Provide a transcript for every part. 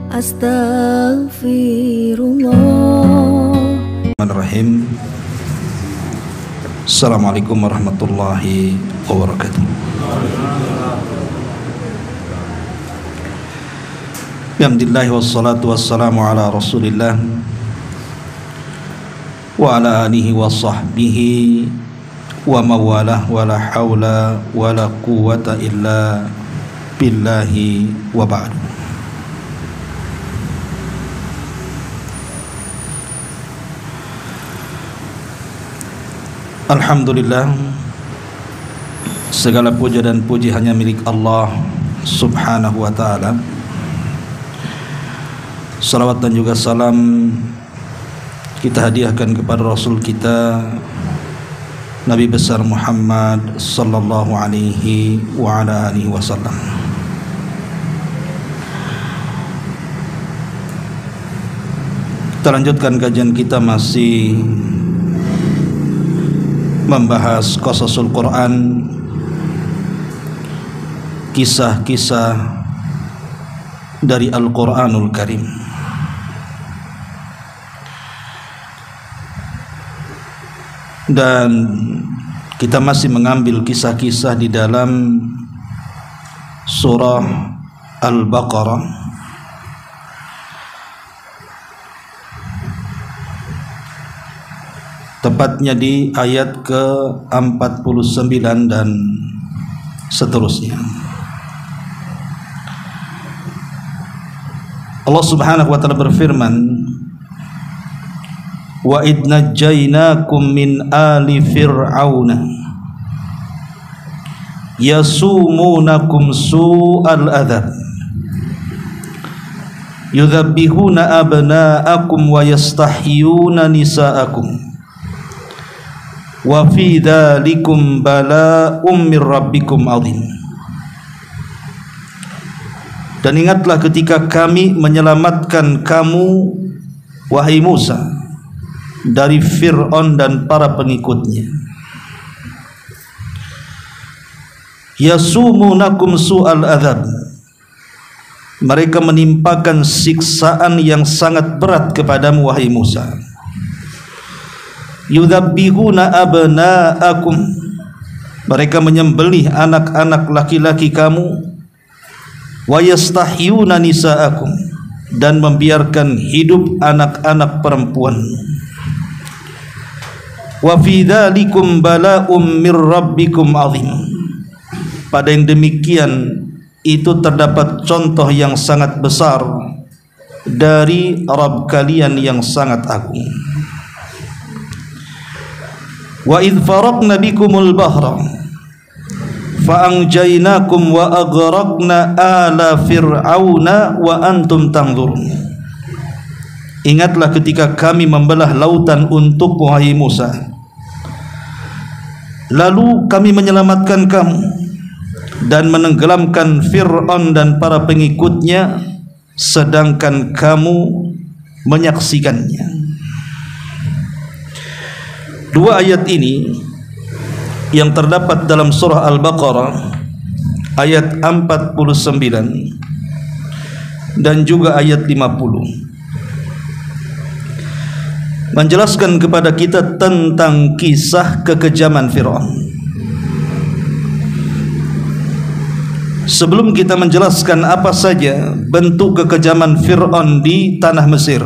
Astaghfirullah. Bismillahirrahmanirrahim. Assalamualaikum warahmatullahi wabarakatuh. Alhamdulillah wassalatu wassalamu ala Rasulillah wa ala alihi wa sahbihi wa mawalah wa la hawla wa la quwwata illa billahi wa ba'du. Alhamdulillah, segala puja dan puji hanya milik Allah subhanahu wa ta'ala. Salawat dan juga salam kita hadiahkan kepada Rasul kita Nabi besar Muhammad sallallahu alaihi wa ala alihi wasallam. Kita lanjutkan kajian kita, masih membahas qasasul Quran, kisah-kisah dari Al-Quranul Karim. Dan kita masih mengambil kisah-kisah di dalam surah Al-Baqarah, tepatnya di ayat ke-49 dan seterusnya. Allah subhanahu wa ta'ala berfirman, wa idh najjaynakum min ali fir'auna yasumunakum su'al adhab yudhabbihuna abna'akum wa yastahyuna nisa'akum wa fi dhalikum bala'um mir rabbikum azim. Dan ingatlah ketika kami menyelamatkan kamu, wahai Musa, dari Fir'aun dan para pengikutnya. Yasumunakum su'al adhab, mereka menimpakan siksaan yang sangat berat kepadamu, wahai Musa. Yudhabbihuna abna'akum, mereka menyembelih anak-anak laki-laki kamu. Wa yastahyuna nisa'akum, dan membiarkan hidup anak-anak perempuan. Wa fi dzalikum bala'um mir rabbikum azim, pada yang demikian itu terdapat contoh yang sangat besar dari Rabb kalian yang sangat agung. Wa idh faraqna bikumul bahra fa'anjaynakum wa aghraqna ala fir'auna wa antum tanzurun. Ingatlah ketika kami membelah lautan untuk wahai Musa, lalu kami menyelamatkan kamu dan menenggelamkan Fir'aun dan para pengikutnya, sedangkan kamu menyaksikannya. Dua ayat ini yang terdapat dalam surah Al-Baqarah ayat 49 dan juga ayat 50 menjelaskan kepada kita tentang kisah kekejaman Fir'aun. Sebelum kita menjelaskan apa saja bentuk kekejaman Fir'aun di tanah Mesir,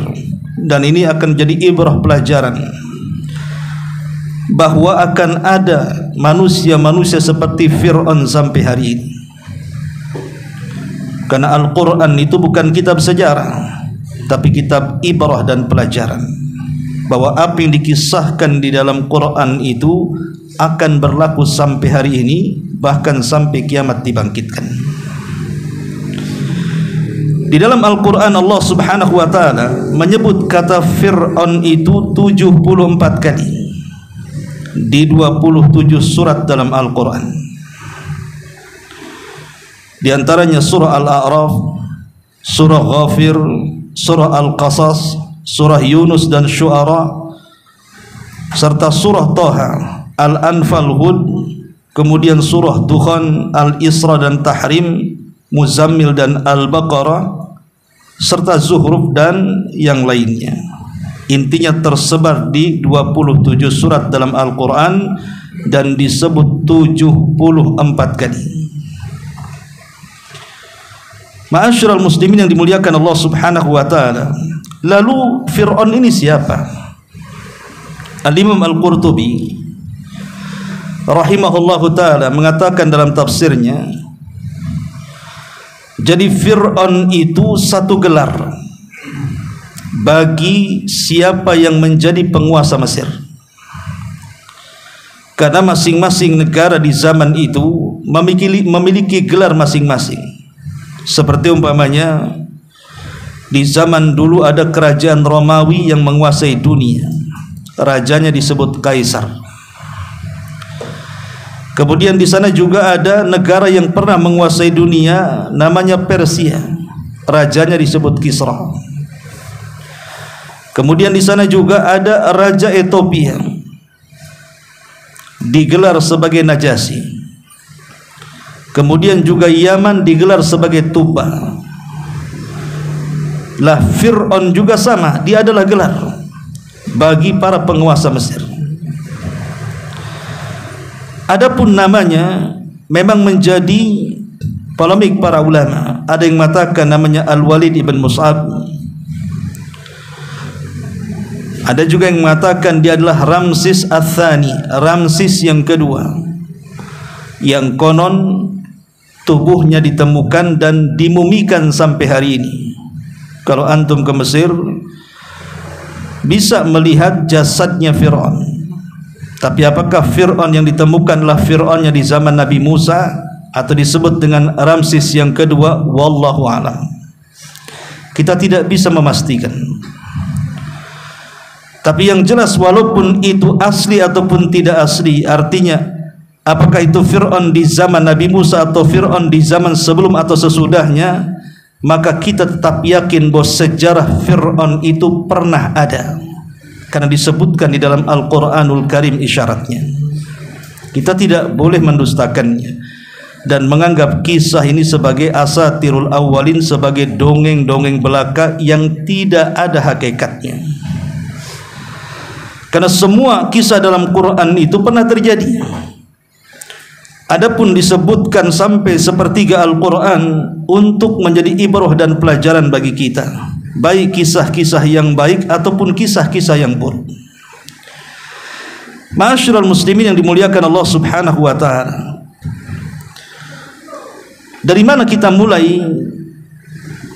dan ini akan jadi ibrah pelajaran bahwa akan ada manusia-manusia seperti Fir'aun sampai hari ini. Karena Al-Quran itu bukan kitab sejarah, tapi kitab ibrah dan pelajaran, bahwa apa yang dikisahkan di dalam Quran itu akan berlaku sampai hari ini, bahkan sampai kiamat dibangkitkan. Di dalam Al-Quran Allah subhanahu wa ta'ala menyebut kata Fir'aun itu 74 kali di 27 surat dalam Al-Quran. Di antaranya surah Al-A'raf, surah Ghafir, surah Al-Qasas, surah Yunus dan Syu'ara, serta surah Taha, Al-Anfal, Hud, kemudian surah Dukhan, Al-Isra dan Tahrim, Muzammil dan Al-Baqarah, serta Zuhruf dan yang lainnya. Intinya tersebar di 27 surat dalam Al-Quran dan disebut 74 kali. Ma'asyiral muslimin yang dimuliakan Allah Subhanahu wa taala. Lalu Fir'aun ini siapa? Al-Imam Al-Qurtubi rahimahullahu taala mengatakan dalam tafsirnya, jadi Fir'aun itu satu gelar bagi siapa yang menjadi penguasa Mesir, karena masing-masing negara di zaman itu memiliki gelar masing-masing. Seperti umpamanya di zaman dulu ada kerajaan Romawi yang menguasai dunia, rajanya disebut Kaisar. Kemudian di sana juga ada negara yang pernah menguasai dunia, namanya Persia, rajanya disebut Kisra. Kemudian di sana juga ada Raja Ethiopia, digelar sebagai Najasyi. Kemudian juga Yaman digelar sebagai Tuba. Lah Fir'aun juga sama, dia adalah gelar bagi para penguasa Mesir. Adapun namanya memang menjadi polemik para ulama. Ada yang mengatakan namanya Al-Walid ibn Mus'ab, ada juga yang mengatakan dia adalah Ramsis Ats-Tsani, Ramsis yang kedua, yang konon tubuhnya ditemukan dan dimumikan sampai hari ini. Kalau antum ke Mesir bisa melihat jasadnya Fir'aun. Tapi apakah Fir'aun yang ditemukanlah Fir'aunnya di zaman Nabi Musa atau disebut dengan Ramsis yang kedua? Wallahu a'lam. Kita tidak bisa memastikan. Tapi yang jelas walaupun itu asli ataupun tidak asli, artinya apakah itu Fir'aun di zaman Nabi Musa atau Fir'aun di zaman sebelum atau sesudahnya, maka kita tetap yakin bahwa sejarah Fir'aun itu pernah ada, karena disebutkan di dalam Al-Quranul Karim isyaratnya. Kita tidak boleh mendustakannya dan menganggap kisah ini sebagai asatirul awwalin, sebagai dongeng-dongeng belaka yang tidak ada hakikatnya. Karena semua kisah dalam Quran itu pernah terjadi. Adapun disebutkan sampai sepertiga Al-Quran untuk menjadi ibrah dan pelajaran bagi kita, baik kisah-kisah yang baik ataupun kisah-kisah yang buruk. Ma'asyiral muslimin yang dimuliakan Allah Subhanahu wa taala. Dari mana kita mulai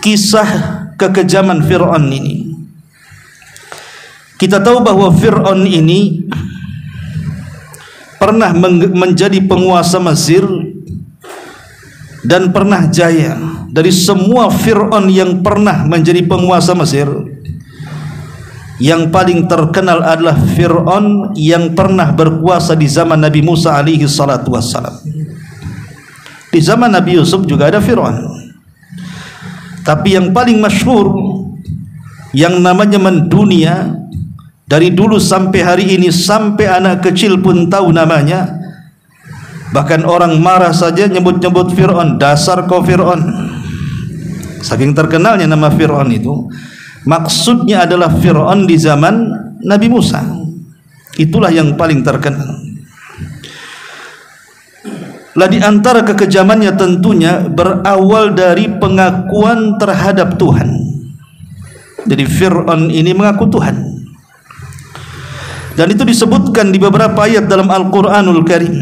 kisah kekejaman Fir'aun ini? Kita tahu bahwa Fir'aun ini pernah menjadi penguasa Mesir dan pernah jaya. Dari semua Fir'aun yang pernah menjadi penguasa Mesir, yang paling terkenal adalah Fir'aun yang pernah berkuasa di zaman Nabi Musa alaihi salatu wassalam. Di zaman Nabi Yusuf juga ada Fir'aun, tapi yang paling masyhur, yang namanya mendunia dari dulu sampai hari ini, sampai anak kecil pun tahu namanya, bahkan orang marah saja nyebut-nyebut Fir'aun, dasar kau Fir'aun. Saking terkenalnya nama Fir'aun itu. Maksudnya adalah Fir'aun di zaman Nabi Musa. Itulah yang paling terkenal. Lah di antara kekejamannya tentunya berawal dari pengakuan terhadap Tuhan. Jadi Fir'aun ini mengaku Tuhan. Dan itu disebutkan di beberapa ayat dalam Al-Quranul Karim.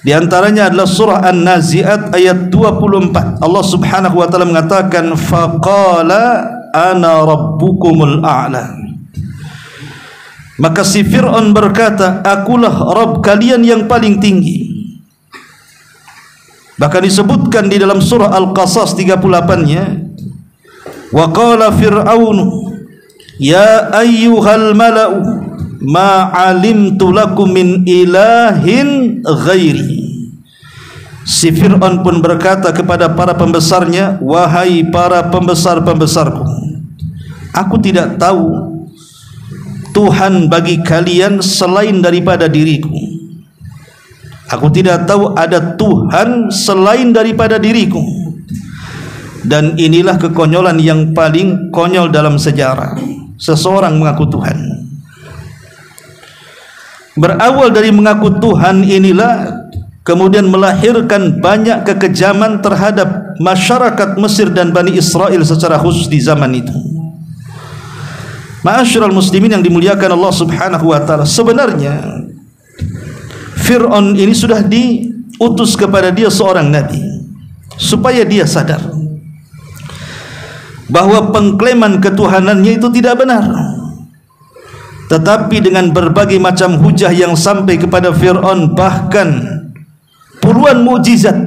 Di antaranya adalah surah An-Nazi'at ayat 24. Allah Subhanahu wa taala mengatakan, faqala ana rabbukumul a'la. Maka si Fir'aun berkata, akulah Rabb kalian yang paling tinggi. Bahkan disebutkan di dalam surah Al-Qasas 38-nya, wa qala fir'aunu ya ayyuhal mala'u ma 'alimtu lakum min ilahin ghairi. Si Fir'aun pun berkata kepada para pembesarnya, wahai para pembesar-pembesarku, aku tidak tahu Tuhan bagi kalian selain daripada diriku. Aku tidak tahu ada Tuhan selain daripada diriku. Dan inilah kekonyolan yang paling konyol dalam sejarah. Seseorang mengaku Tuhan. Berawal dari mengaku Tuhan inilah kemudian melahirkan banyak kekejaman terhadap masyarakat Mesir dan Bani Israel secara khusus di zaman itu. Ma'asyiral muslimin yang dimuliakan Allah Subhanahu wa taala, sebenarnya Fir'aun ini sudah diutus kepada dia seorang nabi supaya dia sadar bahwa pengklaiman ketuhanannya itu tidak benar. Tetapi dengan berbagai macam hujah yang sampai kepada Fir'aun, bahkan puluhan mukjizat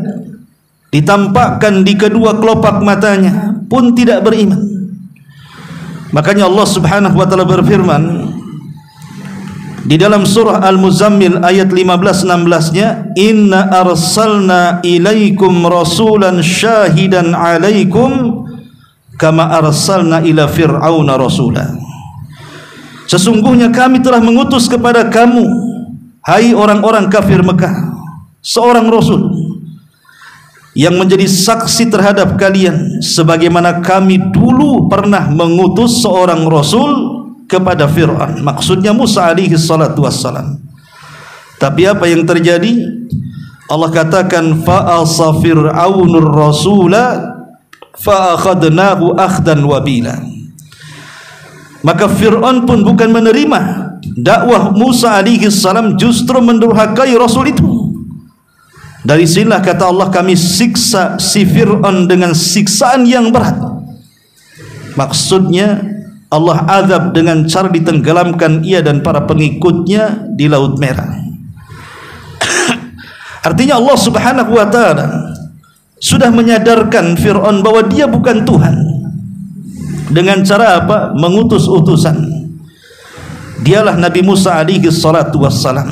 ditampakkan di kedua kelopak matanya, pun tidak beriman. Makanya Allah Subhanahu wa taala berfirman di dalam surah Al-Muzammil ayat 15-16-nya, inna arsalna ilaikum rasulan syahidan alaikum kama arsalna ila fir'auna rasula. Sesungguhnya kami telah mengutus kepada kamu, hai orang-orang kafir Mekah, seorang rasul yang menjadi saksi terhadap kalian sebagaimana kami dulu pernah mengutus seorang rasul kepada Fir'aun, maksudnya Musa alaihi salatu wassalam. Tapi apa yang terjadi? Allah katakan fa'asa fir'aunur rasula fa'akhadnahu akhdan wabila. Maka Fir'aun pun bukan menerima dakwah Musa alaihi salam, justru mendurhakai rasul itu. Dari sinilah kata Allah, kami siksa si Fir'aun dengan siksaan yang berat. Maksudnya Allah azab dengan cara ditenggelamkan ia dan para pengikutnya di Laut Merah. Artinya Allah Subhanahu wa taala sudah menyadarkan Fir'aun bahwa dia bukan Tuhan. Dengan cara apa? Mengutus utusan. Dialah Nabi Musa alaihi salatu wassalam.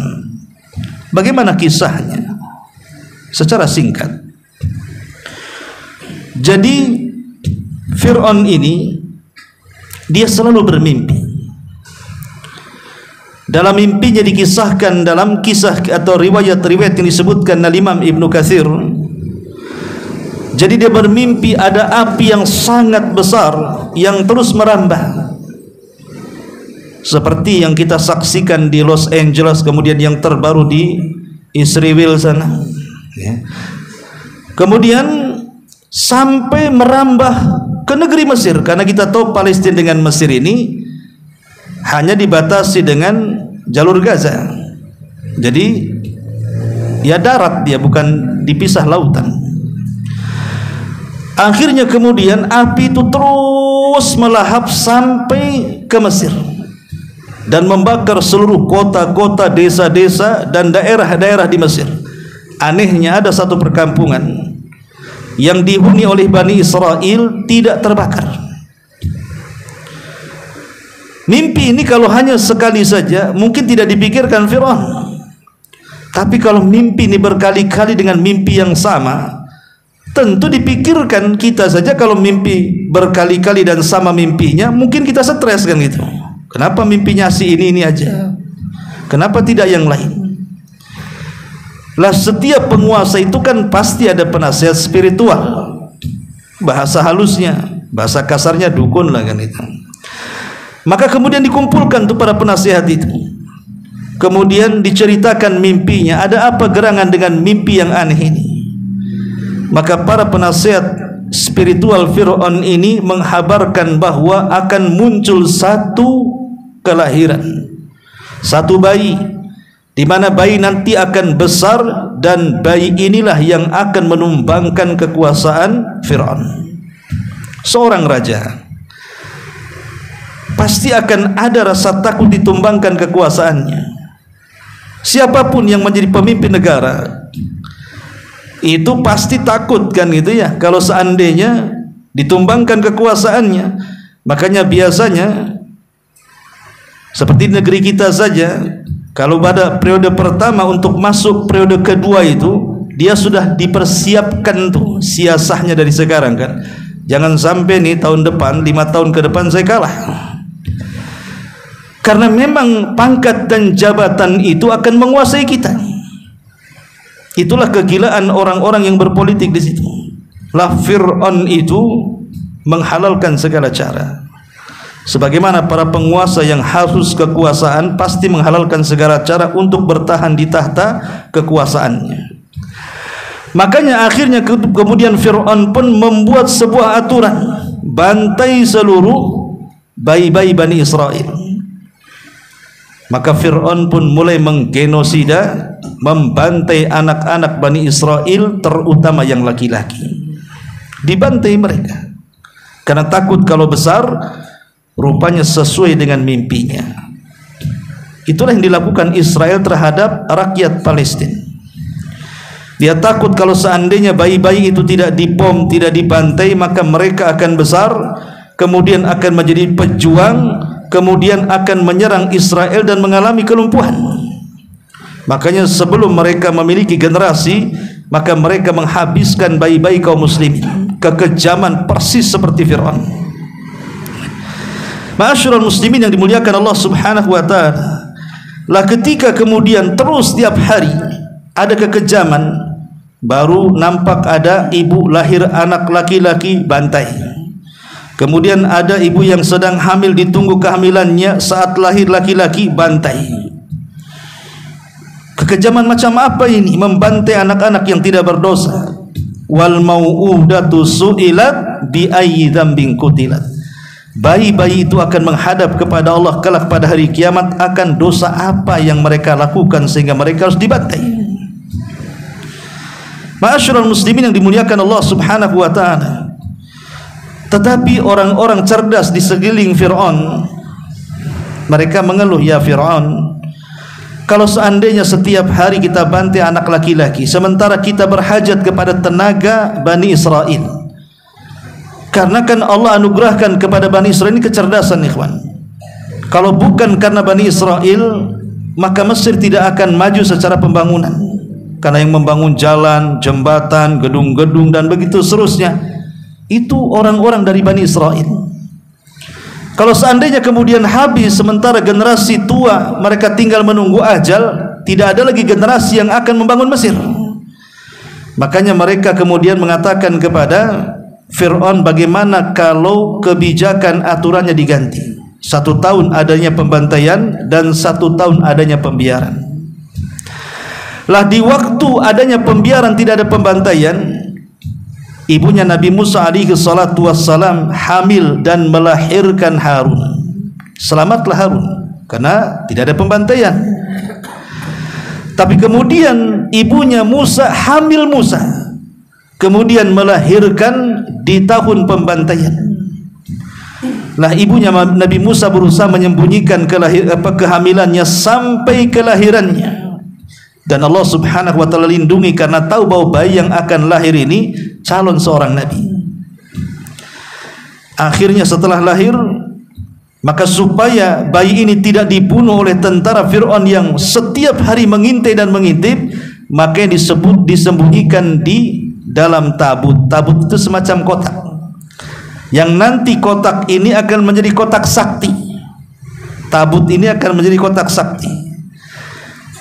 Bagaimana kisahnya? Secara singkat, jadi Fir'aun ini dia selalu bermimpi. Dalam mimpinya dikisahkan dalam kisah atau riwayat-riwayat yang disebutkan oleh Imam Ibnu Katsir. Jadi dia bermimpi ada api yang sangat besar yang terus merambah, seperti yang kita saksikan di Los Angeles, kemudian yang terbaru di Israel sana. Kemudian sampai merambah ke negeri Mesir, karena kita tahu Palestina dengan Mesir ini hanya dibatasi dengan jalur Gaza. Jadi ya darat, dia bukan dipisah lautan. Akhirnya kemudian api itu terus melahap sampai ke Mesir dan membakar seluruh kota-kota, desa-desa dan daerah-daerah di Mesir. Anehnya ada satu perkampungan yang dihuni oleh Bani Israel tidak terbakar. Mimpi ini kalau hanya sekali saja mungkin tidak dipikirkan Fir'aun, tapi kalau mimpi ini berkali-kali dengan mimpi yang sama, tentu dipikirkan kita saja. Kalau mimpi berkali-kali dan sama mimpinya, mungkin kita stres kan gitu. Kenapa mimpinya si ini aja? Kenapa tidak yang lain? Lah setiap penguasa itu kan pasti ada penasihat spiritual. Bahasa halusnya, bahasa kasarnya dukun lah kan itu. Maka kemudian dikumpulkan tuh para penasihat itu. Kemudian diceritakan mimpinya, ada apa gerangan dengan mimpi yang aneh ini. Maka para penasihat spiritual Fir'aun ini menghabarkan bahwa akan muncul satu kelahiran, satu bayi, di mana bayi nanti akan besar, dan bayi inilah yang akan menumbangkan kekuasaan Fir'aun. Seorang raja pasti akan ada rasa takut ditumbangkan kekuasaannya. Siapapun yang menjadi pemimpin negara itu pasti takut kan gitu ya, kalau seandainya ditumbangkan kekuasaannya. Makanya biasanya seperti negeri kita saja, kalau pada periode pertama untuk masuk periode kedua itu dia sudah dipersiapkan tuh siasahnya dari sekarang kan. Jangan sampai nih tahun depan, 5 tahun ke depan saya kalah. Karena memang pangkat dan jabatan itu akan menguasai kita. Itulah kegilaan orang-orang yang berpolitik di situ. Lah Fir'aun itu menghalalkan segala cara. Sebagaimana para penguasa yang haus kekuasaan pasti menghalalkan segala cara untuk bertahan di tahta kekuasaannya. Makanya akhirnya kemudian Fir'aun pun membuat sebuah aturan, bantai seluruh bayi-bayi Bani Israel. Maka Fir'aun pun mulai menggenosida, membantai anak-anak Bani Israel, terutama yang laki-laki. Dibantai mereka karena takut kalau besar rupanya sesuai dengan mimpinya. Itulah yang dilakukan Israel terhadap rakyat Palestina. Dia takut kalau seandainya bayi-bayi itu tidak dibom, tidak dibantai, maka mereka akan besar, kemudian akan menjadi pejuang, kemudian akan menyerang Israel dan mengalami kelumpuhan. Makanya sebelum mereka memiliki generasi, maka mereka menghabiskan bayi-bayi kaum muslimin. Kekejaman persis seperti Fir'aun. Ma'asyiral muslimin yang dimuliakan Allah Subhanahu wa taala, lah ketika kemudian terus tiap hari ada kekejaman, baru nampak ada ibu lahir anak laki-laki, bantai. Kemudian ada ibu yang sedang hamil, ditunggu kehamilannya, saat lahir laki-laki, bantai. Kekejaman macam apa ini? Membantai anak-anak yang tidak berdosa. Wal mau'udatu su'ilat bi ayyi dzambin qutilat. Bayi-bayi itu akan menghadap kepada Allah kelak pada hari kiamat, akan dosa apa yang mereka lakukan sehingga mereka harus dibantai. Ma'asyiral muslimin yang dimuliakan Allah Subhanahu wa taala. Tetapi orang-orang cerdas di sekeliling Fir'aun, mereka mengeluh, ya Fir'aun, kalau seandainya setiap hari kita bantai anak laki-laki, sementara kita berhajat kepada tenaga Bani Israel. Karena kan Allah anugerahkan kepada Bani Israel ini kecerdasan, ikhwan. Kalau bukan karena Bani Israel, maka Mesir tidak akan maju secara pembangunan. Karena yang membangun jalan, jembatan, gedung-gedung dan begitu seterusnya, itu orang-orang dari Bani Israel. Kalau seandainya kemudian habis, sementara generasi tua mereka tinggal menunggu ajal, tidak ada lagi generasi yang akan membangun Mesir. Makanya mereka kemudian mengatakan kepada Fir'aun, bagaimana kalau kebijakan aturannya diganti, 1 tahun adanya pembantaian dan 1 tahun adanya pembiaran. Lah di waktu adanya pembiaran, tidak ada pembantaian, ibunya Nabi Musa alaihi salatu wassalam hamil dan melahirkan Harun. Selamatlah Harun karena tidak ada pembantaian. Tapi kemudian ibunya Musa hamil Musa, kemudian melahirkan di tahun pembantaian. Lah ibunya Nabi Musa berusaha menyembunyikan kehamilannya sampai kelahirannya. Dan Allah Subhanahu wa taala lindungi karena tahu bahwa bayi yang akan lahir ini calon seorang nabi. Akhirnya setelah lahir, maka supaya bayi ini tidak dibunuh oleh tentara Fir'aun yang setiap hari mengintai dan mengintip, maka disembunyikan di dalam tabut. Tabut itu semacam kotak, yang nanti kotak ini akan menjadi kotak sakti. Tabut ini akan menjadi kotak sakti,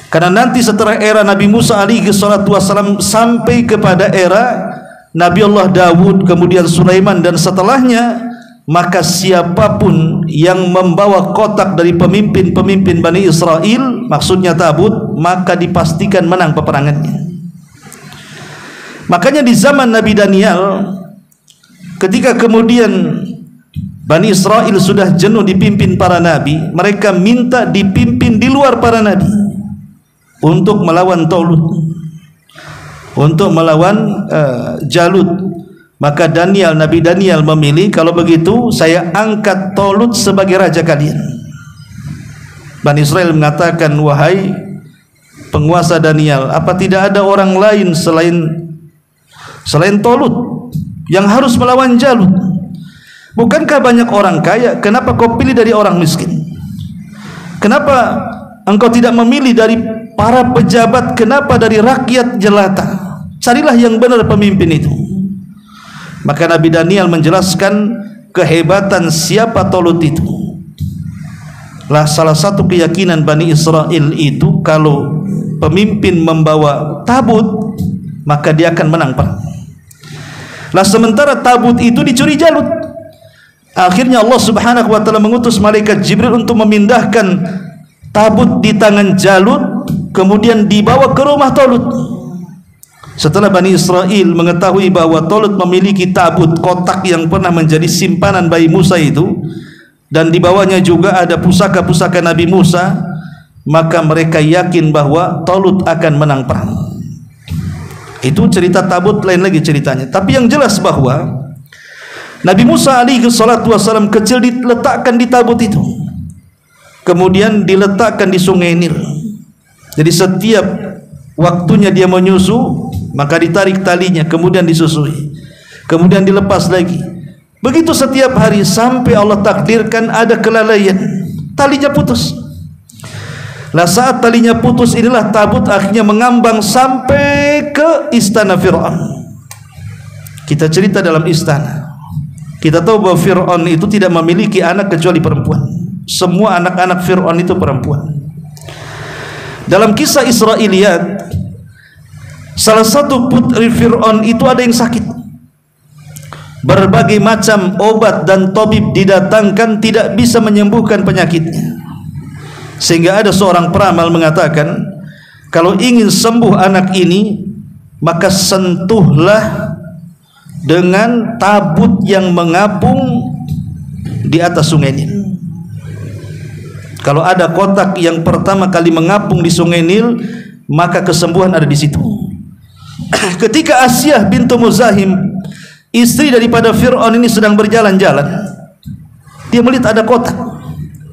karena nanti setelah era Nabi Musa alaihi salatu wassalam sampai kepada era Nabi Allah Dawud, kemudian Sulaiman dan setelahnya, maka siapapun yang membawa kotak dari pemimpin-pemimpin Bani Israel, maksudnya tabut, maka dipastikan menang peperangannya. Makanya di zaman Nabi Daniel, ketika kemudian Bani Israel sudah jenuh dipimpin para nabi, mereka minta dipimpin di luar para nabi untuk melawan Talut, untuk melawan Jalut. Maka Nabi Daniel memilih, kalau begitu saya angkat Talut sebagai raja kalian. Bani Israel mengatakan, wahai penguasa Daniel, apa tidak ada orang lain selain Talut yang harus melawan Jalut? Bukankah banyak orang kaya? Kenapa kau pilih dari orang miskin? Kenapa engkau tidak memilih dari para pejabat? Kenapa dari rakyat jelata? Carilah yang benar pemimpin itu. Maka Nabi Daniel menjelaskan kehebatan siapa Talut itu. Lah salah satu keyakinan Bani Israel itu, kalau pemimpin membawa tabut, maka dia akan menang perang. Lah sementara tabut itu dicuri Jalut. Akhirnya Allah Subhanahu wa taala mengutus malaikat Jibril untuk memindahkan tabut di tangan Jalut, kemudian dibawa ke rumah Talut. Setelah Bani Israel mengetahui bahwa Talut memiliki tabut kotak yang pernah menjadi simpanan bayi Musa itu, dan di bawahnya juga ada pusaka-pusaka Nabi Musa, maka mereka yakin bahwa Talut akan menang perang. Itu cerita tabut, lain lagi ceritanya. Tapi yang jelas bahwa Nabi Musa alaihi salatu wasallam kecil diletakkan di tabut itu, kemudian diletakkan di Sungai Nil. Jadi setiap waktunya dia menyusu, maka ditarik talinya, kemudian disusui, kemudian dilepas lagi. Begitu setiap hari sampai Allah takdirkan ada kelalaian, talinya putus. Lah saat talinya putus inilah tabut akhirnya mengambang sampai ke istana Fir'aun. Kita cerita dalam istana, kita tahu bahwa Fir'aun itu tidak memiliki anak kecuali perempuan. Semua anak-anak Fir'aun itu perempuan. Dalam kisah Israiliyat, salah satu putri Fir'aun itu ada yang sakit. Berbagai macam obat dan tabib didatangkan, tidak bisa menyembuhkan penyakitnya. Sehingga ada seorang peramal mengatakan, kalau ingin sembuh anak ini, maka sentuhlah dengan tabut yang mengapung di atas Sungai Nil. Kalau ada kotak yang pertama kali mengapung di Sungai Nil, maka kesembuhan ada di situ. Ketika Asyah bintu Muzahim, istri daripada Fir'aun ini sedang berjalan-jalan, dia melihat ada kotak.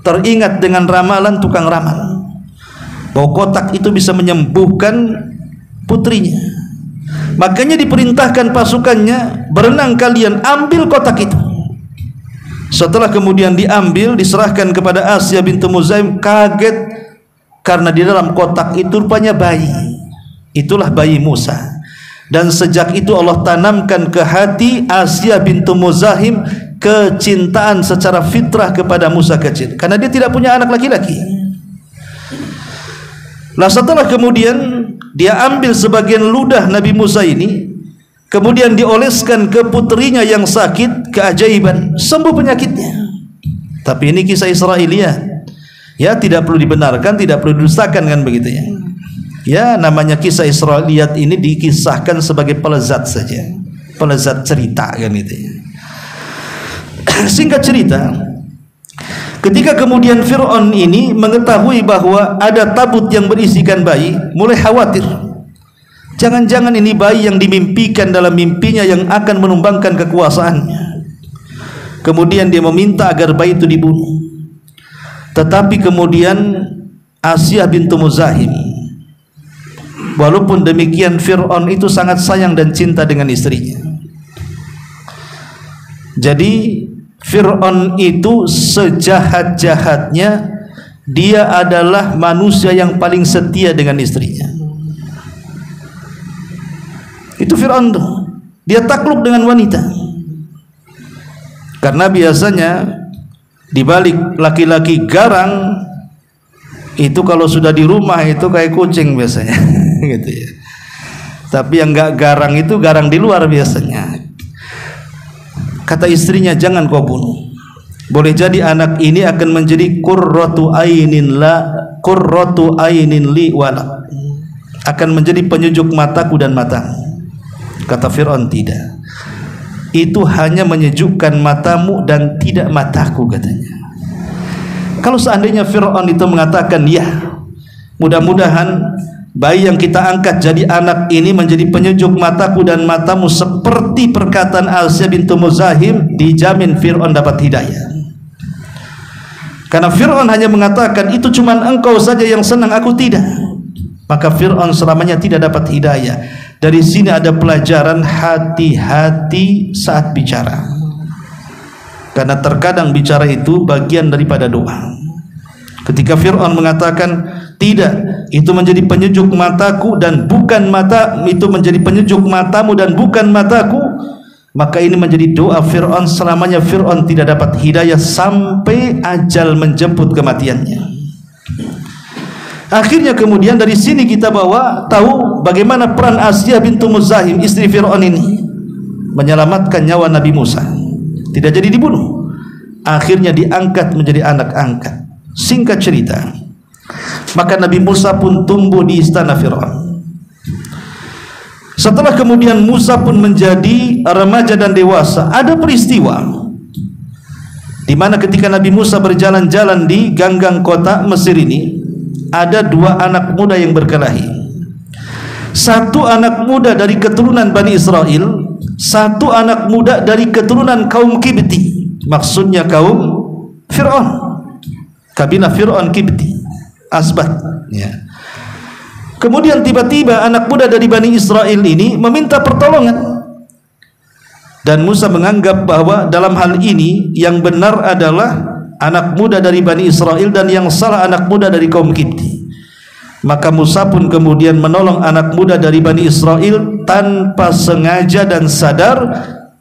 Teringat dengan ramalan tukang ramal bahwa kotak itu bisa menyembuhkan putrinya. Makanya diperintahkan pasukannya, berenang kalian, ambil kotak itu. Setelah kemudian diambil, diserahkan kepada Asyah bintu Muzahim, kaget karena di dalam kotak itu rupanya bayi. Itulah bayi Musa. Dan sejak itu Allah tanamkan ke hati Asyah bintu Muzahim kecintaan secara fitrah kepada Musa kecil, karena dia tidak punya anak laki-laki. Lah setelah kemudian dia ambil sebagian ludah Nabi Musa ini, kemudian dioleskan ke putrinya yang sakit, keajaiban, sembuh penyakitnya. Tapi ini kisah Israiliyat, ya, tidak perlu dibenarkan, tidak perlu didustakan, kan begitu ya. Ya, namanya kisah Israiliyat ini dikisahkan sebagai pelezat saja, pelezat cerita, kan gitu ya. Singkat cerita, ketika kemudian Fir'aun ini mengetahui bahwa ada tabut yang berisikan bayi, mulai khawatir. Jangan-jangan ini bayi yang dimimpikan dalam mimpinya yang akan menumbangkan kekuasaannya. Kemudian dia meminta agar bayi itu dibunuh. Tetapi kemudian Asyah bintu Muzahim, walaupun demikian Fir'aun itu sangat sayang dan cinta dengan istrinya. Jadi Fir'aun itu sejahat-jahatnya, dia adalah manusia yang paling setia dengan istrinya. Itu Fir'aun tuh, dia takluk dengan wanita. Karena biasanya di balik laki-laki garang itu kalau sudah di rumah itu kayak kucing biasanya, gitu ya. Tapi yang enggak garang itu garang di luar biasanya. Kata istrinya, jangan kau bunuh. Boleh jadi anak ini akan menjadi qurratu ainin li walak, akan menjadi penyejuk mataku dan matamu. Kata Fir'aun, tidak, itu hanya menyejukkan matamu dan tidak mataku, katanya. Kalau seandainya Fir'aun itu mengatakan, ya, mudah-mudahan bayi yang kita angkat jadi anak ini menjadi penyejuk mataku dan matamu seperti perkataan Asyah bintu Muzahim, dijamin Fir'aun dapat hidayah. Karena Fir'aun hanya mengatakan, itu cuma engkau saja yang senang, aku tidak. Maka Fir'aun selamanya tidak dapat hidayah. Dari sini ada pelajaran hati-hati saat bicara. Karena terkadang bicara itu bagian daripada doa. Ketika Fir'aun mengatakan, tidak, itu menjadi penyejuk mataku dan bukan mata, itu menjadi penyejuk matamu dan bukan mataku, maka ini menjadi doa Fir'aun. Selamanya Fir'aun tidak dapat hidayah sampai ajal menjemput kematiannya. Akhirnya kemudian dari sini kita tahu bagaimana peran Asyah bintu Muzahim, istri Fir'aun ini. menyelamatkan nyawa Nabi Musa, tidak jadi dibunuh, akhirnya diangkat menjadi anak angkat. Singkat cerita, maka Nabi Musa pun tumbuh di istana Fir'aun. Setelah kemudian Musa pun menjadi remaja dan dewasa, ada peristiwa di mana ketika Nabi Musa berjalan-jalan di ganggang kota Mesir ini, ada dua anak muda yang berkelahi. Satu anak muda dari keturunan Bani Israel, satu anak muda dari keturunan kaum Kibti, maksudnya kaum Fir'aun, kabilah Fir'aun Kibti, Asbat, ya. Kemudian tiba-tiba anak muda dari Bani Israel ini meminta pertolongan, dan Musa menganggap bahwa dalam hal ini yang benar adalah anak muda dari Bani Israel dan yang salah anak muda dari kaum Kipti. Maka Musa pun kemudian menolong anak muda dari Bani Israel tanpa sengaja dan sadar,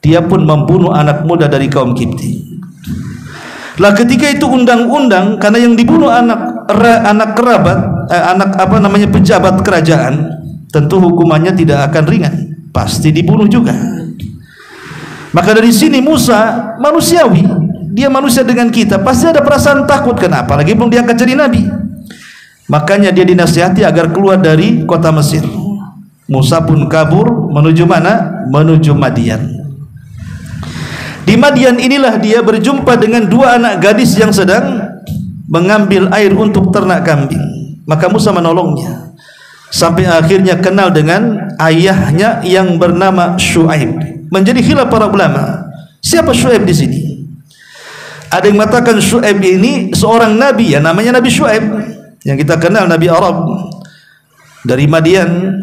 dia pun membunuh anak muda dari kaum Kipti. Lah ketika itu undang-undang, karena yang dibunuh anak kerabat, pejabat kerajaan, tentu hukumannya tidak akan ringan, pasti dibunuh juga. Maka dari sini Musa manusiawi, dia manusia dengan kita, pasti ada perasaan takut. Kenapa? Lagi belum diangkat jadi nabi. Makanya dia dinasihati agar keluar dari kota Mesir. Musa pun kabur menuju mana? Menuju Madian. Di Madian inilah dia berjumpa dengan dua anak gadis yang sedang mengambil air untuk ternak kambing. Maka Musa menolongnya sampai akhirnya kenal dengan ayahnya yang bernama Syuaib. Menjadi khilaf para ulama, siapa Syuaib di sini? Ada yang mengatakan Syuaib ini seorang nabi, ya namanya Nabi Syuaib yang kita kenal, Nabi Arab dari Madian.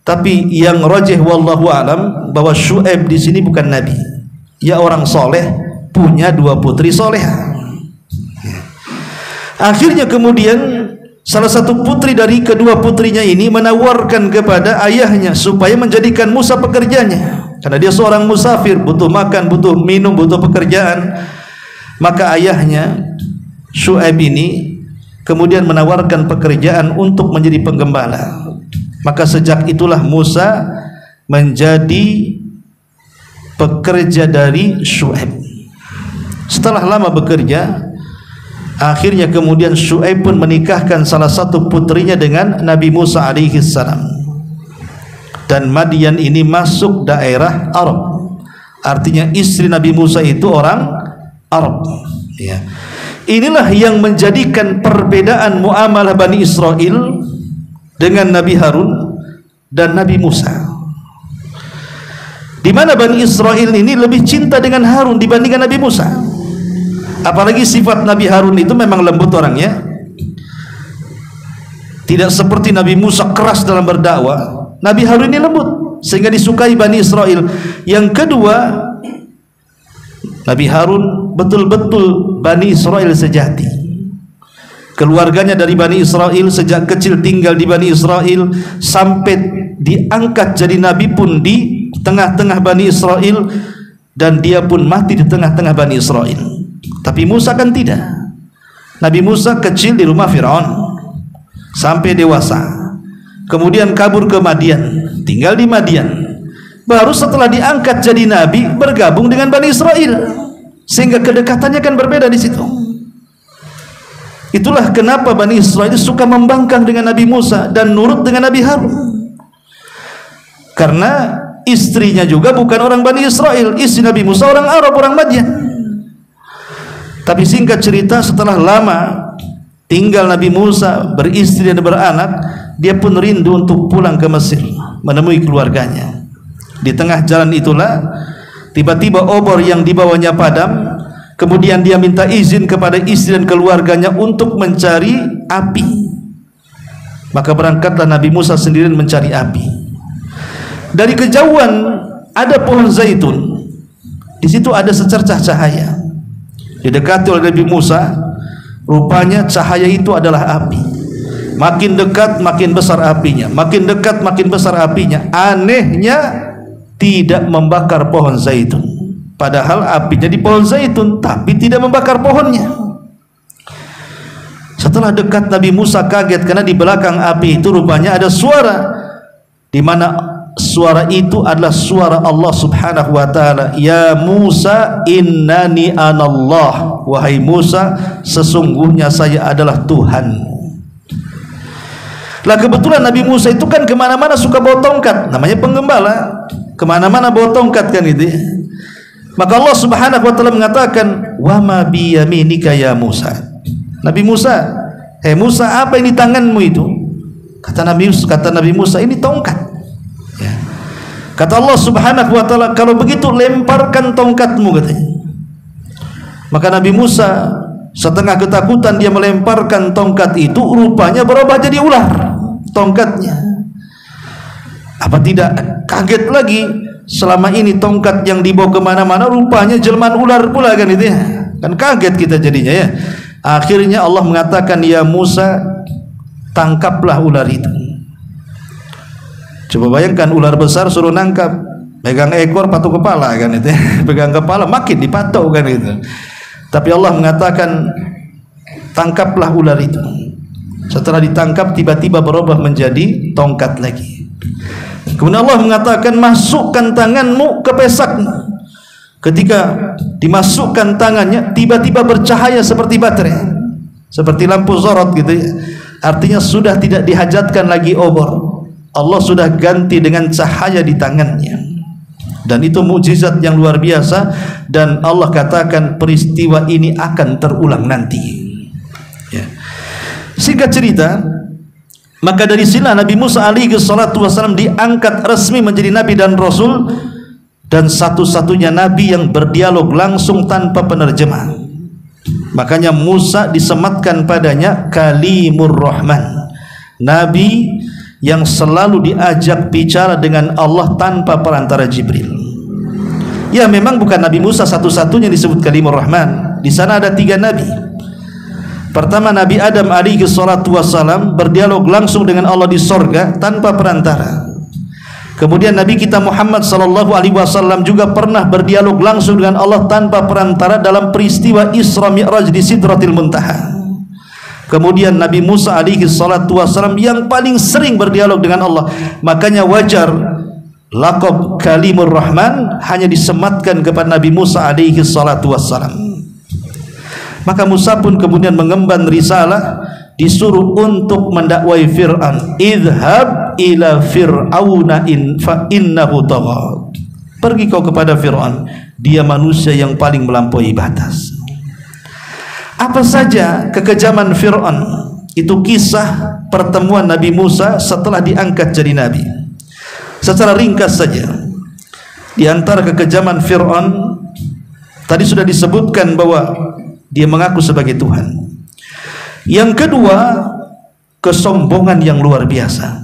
Tapi yang rajih wallahu alam bahwa Syuaib di sini bukan nabi, ya orang soleh, punya dua putri soleha. Akhirnya kemudian salah satu putri dari kedua putrinya ini menawarkan kepada ayahnya supaya menjadikan Musa pekerjanya, karena dia seorang musafir, butuh makan, butuh minum, butuh pekerjaan. Maka ayahnya Syuaib ini kemudian menawarkan pekerjaan untuk menjadi penggembala. Maka sejak itulah Musa menjadi pekerja dari Syuaib. Setelah lama bekerja, akhirnya kemudian Syuaib pun menikahkan salah satu putrinya dengan Nabi Musa alaihi salam. Dan Madian ini masuk daerah Arab. Artinya istri Nabi Musa itu orang Arab, ya. Inilah yang menjadikan perbedaan muamalah Bani Israel dengan Nabi Harun dan Nabi Musa. Di mana Bani Israel ini lebih cinta dengan Harun dibandingkan Nabi Musa. Apalagi sifat Nabi Harun itu memang lembut orangnya, tidak seperti Nabi Musa keras dalam berdakwah. Nabi Harun ini lembut sehingga disukai Bani Israel. Yang kedua, Nabi Harun betul-betul Bani Israel sejati. Keluarganya dari Bani Israel, sejak kecil tinggal di Bani Israel, sampai diangkat jadi nabi pun di tengah-tengah Bani Israel, dan dia pun mati di tengah-tengah Bani Israel. Tapi Musa kan tidak. Nabi Musa kecil di rumah Fir'aun sampai dewasa, kemudian kabur ke Madian, tinggal di Madian. Baru setelah diangkat jadi nabi bergabung dengan Bani Israel, sehingga kedekatannya kan berbeda di situ. Itulah kenapa Bani Israel suka membangkang dengan Nabi Musa dan nurut dengan Nabi Harun, karena istrinya juga bukan orang Bani Israel. Istri Nabi Musa orang Arab, orang Madian. Tapi singkat cerita, setelah lama tinggal Nabi Musa beristri dan beranak, dia pun rindu untuk pulang ke Mesir menemui keluarganya. Di tengah jalan itulah tiba-tiba obor yang dibawanya padam. Kemudian dia minta izin kepada istri dan keluarganya untuk mencari api. Maka berangkatlah Nabi Musa sendirian mencari api. Dari kejauhan ada pohon zaitun. Di situ ada secercah cahaya. Didekati oleh Nabi Musa, rupanya cahaya itu adalah api. Makin dekat makin besar apinya, makin dekat makin besar apinya. Anehnya tidak membakar pohon zaitun. Padahal apinya di pohon zaitun, tapi tidak membakar pohonnya. Setelah dekat, Nabi Musa kaget karena di belakang api itu rupanya ada suara, di mana suara itu adalah suara Allah Subhanahu wa taala. Ya Musa, innani anallah. Wahai Musa, sesungguhnya saya adalah Tuhan. Lah kebetulan Nabi Musa itu kan kemana-mana suka bawa tongkat, namanya penggembala, kemana-mana bawa tongkat kan itu. Maka Allah Subhanahu wa taala mengatakan, wa ma bi yaminika ya Musa. Nabi Musa, Musa, apa ini tanganmu itu? Kata Nabi Musa, ini tongkat. Ya. Kata Allah Subhanahu wa taala, kalau begitu lemparkan tongkatmu, katanya. Maka Nabi Musa setengah ketakutan, dia melemparkan tongkat itu, rupanya berubah jadi ular tongkatnya. Apa tidak kaget lagi? Selama ini tongkat yang dibawa kemana-mana rupanya jelmaan ular pula kan itu ya. Kan kaget kita jadinya ya. Akhirnya Allah mengatakan, ya Musa, tangkaplah ular itu. Coba bayangkan ular besar suruh nangkap, pegang ekor patok kepala kan itu ya. Pegang kepala makin dipatok kan itu. Tapi Allah mengatakan, tangkaplah ular itu. Setelah ditangkap tiba-tiba berubah menjadi tongkat lagi. Kemudian Allah mengatakan, masukkan tanganmu ke pesakmu. Ketika dimasukkan tangannya, tiba-tiba bercahaya seperti baterai, seperti lampu sorot gitu ya. Artinya sudah tidak dihajatkan lagi obor. Allah sudah ganti dengan cahaya di tangannya. Dan itu mukjizat yang luar biasa. Dan Allah katakan peristiwa ini akan terulang nanti ya. Singkat cerita, maka dari sinilah Nabi Musa alaihi salatu wasallam diangkat resmi menjadi Nabi dan Rasul, dan satu-satunya Nabi yang berdialog langsung tanpa penerjemah. Makanya Musa disematkan padanya Kalimur Rahman, Nabi yang selalu diajak bicara dengan Allah tanpa perantara Jibril. Ya memang bukan Nabi Musa satu-satunya disebut Kalimur Rahman. Di sana ada 3 Nabi. Pertama, Nabi Adam alaihi salatu wassalam berdialog langsung dengan Allah di sorga tanpa perantara. Kemudian Nabi kita Muhammad sallallahu alaihi wasallam juga pernah berdialog langsung dengan Allah tanpa perantara dalam peristiwa Isra Mi'raj di Sidratil Muntaha. Kemudian Nabi Musa alaihi salatu wassalam yang paling sering berdialog dengan Allah. Makanya wajar laqab Kalimur Rahman hanya disematkan kepada Nabi Musa alaihi salatu wassalam. Maka Musa pun kemudian mengemban risalah, disuruh untuk mendakwai Fir'aun. Idhab ila fir'auna fa innahu tagha. Pergi kau kepada Fir'aun, dia manusia yang paling melampaui batas. Apa saja kekejaman Fir'aun? Itu kisah pertemuan Nabi Musa setelah diangkat jadi Nabi. Secara ringkas saja, di antara kekejaman Fir'aun tadi sudah disebutkan bahwa dia mengaku sebagai Tuhan. Yang kedua, kesombongan yang luar biasa.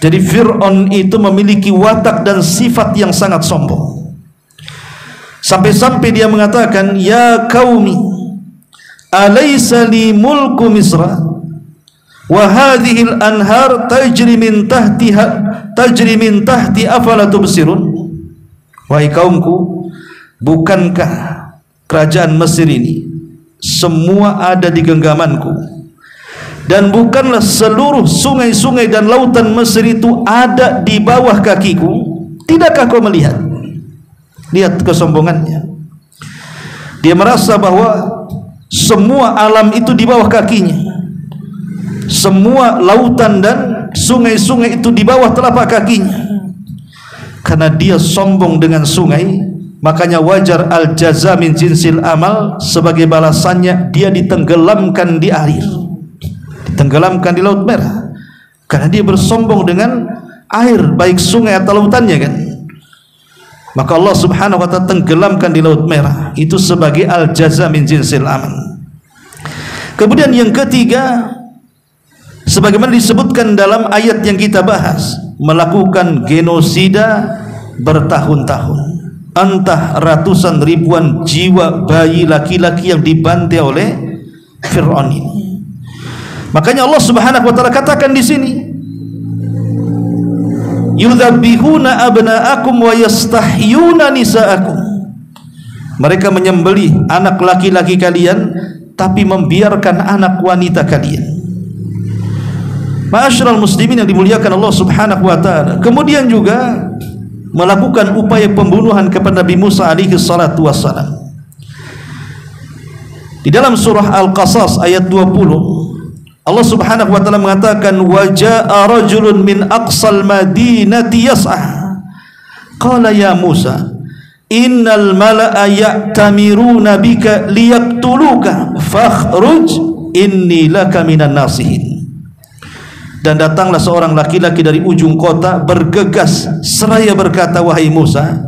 Jadi Fir'aun itu memiliki watak dan sifat yang sangat sombong. Sampai-sampai dia mengatakan, ya qaumi, alaysa li mulku Misra wa hadhihi al-anhar tajri min tahti afala tubsirun. Wahai kaumku, bukankah kerajaan Mesir ini semua ada di genggamanku, dan bukanlah seluruh sungai-sungai dan lautan Mesir itu ada di bawah kakiku? Tidakkah kau melihat? Lihat kesombongannya. Dia merasa bahwa semua alam itu di bawah kakinya, semua lautan dan sungai-sungai itu di bawah telapak kakinya. Karena dia sombong dengan sungai, makanya wajar al-jaza min jinsil amal, sebagai balasannya dia ditenggelamkan di air, ditenggelamkan di Laut Merah, karena dia bersombong dengan air, baik sungai atau lautannya kan. Maka Allah Subhanahu wa ta'ala tenggelamkan di Laut Merah, itu sebagai al-jaza min jinsil amal. Kemudian yang ketiga, sebagaimana disebutkan dalam ayat yang kita bahas, melakukan genosida bertahun-tahun. Entah ratusan ribuan jiwa bayi laki-laki yang dibantai oleh Fir'aun ini. Makanya Allah Subhanahu wa ta'ala katakan di sini, yudzabbihuna abna'akum wa yastahyuna nisa'akum. Mereka menyembelih anak laki-laki kalian tapi membiarkan anak wanita kalian. Ma'asyiral muslimin yang dimuliakan Allah Subhanahu wa taala. Kemudian juga melakukan upaya pembunuhan kepada Nabi Musa alaihi salatu wassalam. Di dalam surah Al-Qasas ayat 20, Allah Subhanahu wa taala mengatakan, wa jaa rajulun min aqsal madinati yas'ah qala ya Musa innal mala'a ya'tamiruna bika liyaqtuluka fakhruj inni laka minan nasihin. Dan datanglah seorang laki-laki dari ujung kota bergegas seraya berkata, wahai Musa,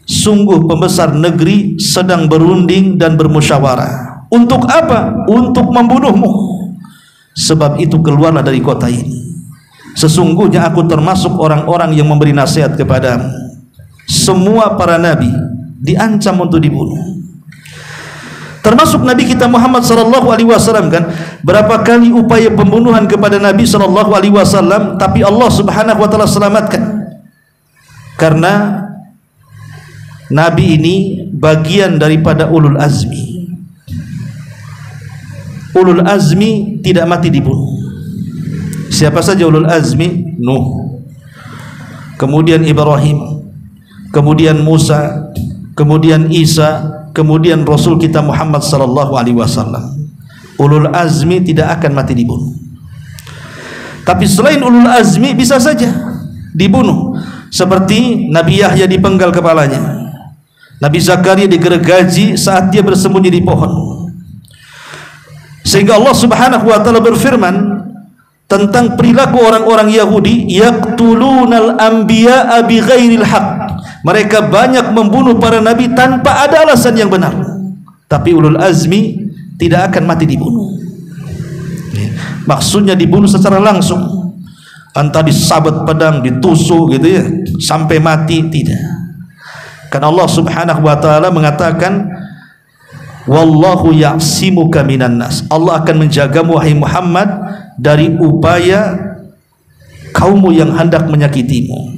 sungguh pembesar negeri sedang berunding dan bermusyawarah. Untuk apa? Untuk membunuhmu. Sebab itu keluarlah dari kota ini. Sesungguhnya aku termasuk orang-orang yang memberi nasihat kepadamu. Semua para nabi diancam untuk dibunuh, termasuk Nabi kita Muhammad sallallahu alaihi wasallam. Kan berapa kali upaya pembunuhan kepada Nabi sallallahu alaihi wasallam, tapi Allah Subhanahu wa taala selamatkan. Karena Nabi ini bagian daripada ulul azmi. Ulul azmi tidak mati dibunuh. Siapa saja ulul azmi? Nuh, kemudian Ibrahim, kemudian Musa, kemudian Isa, kemudian Rasul kita Muhammad sallallahu alaihi wasallam. Ulul azmi tidak akan mati dibunuh. Tapi selain ulul azmi bisa saja dibunuh, seperti Nabi Yahya dipenggal kepalanya, Nabi Zakaria digergaji saat dia bersembunyi di pohon. Sehingga Allah Subhanahu wa taala berfirman tentang perilaku orang-orang Yahudi, yaqtulunal anbiya'a bighairil haqq. Mereka banyak membunuh para nabi tanpa ada alasan yang benar. Tapi ulul azmi tidak akan mati dibunuh. Maksudnya dibunuh secara langsung, entah disabet pedang, ditusuk gitu ya, sampai mati, tidak. Karena Allah Subhanahu wa taala mengatakan, wallahu ya'simuka minan nas. Allah akan menjagamu wahai Muhammad dari upaya kaummu yang hendak menyakitimu.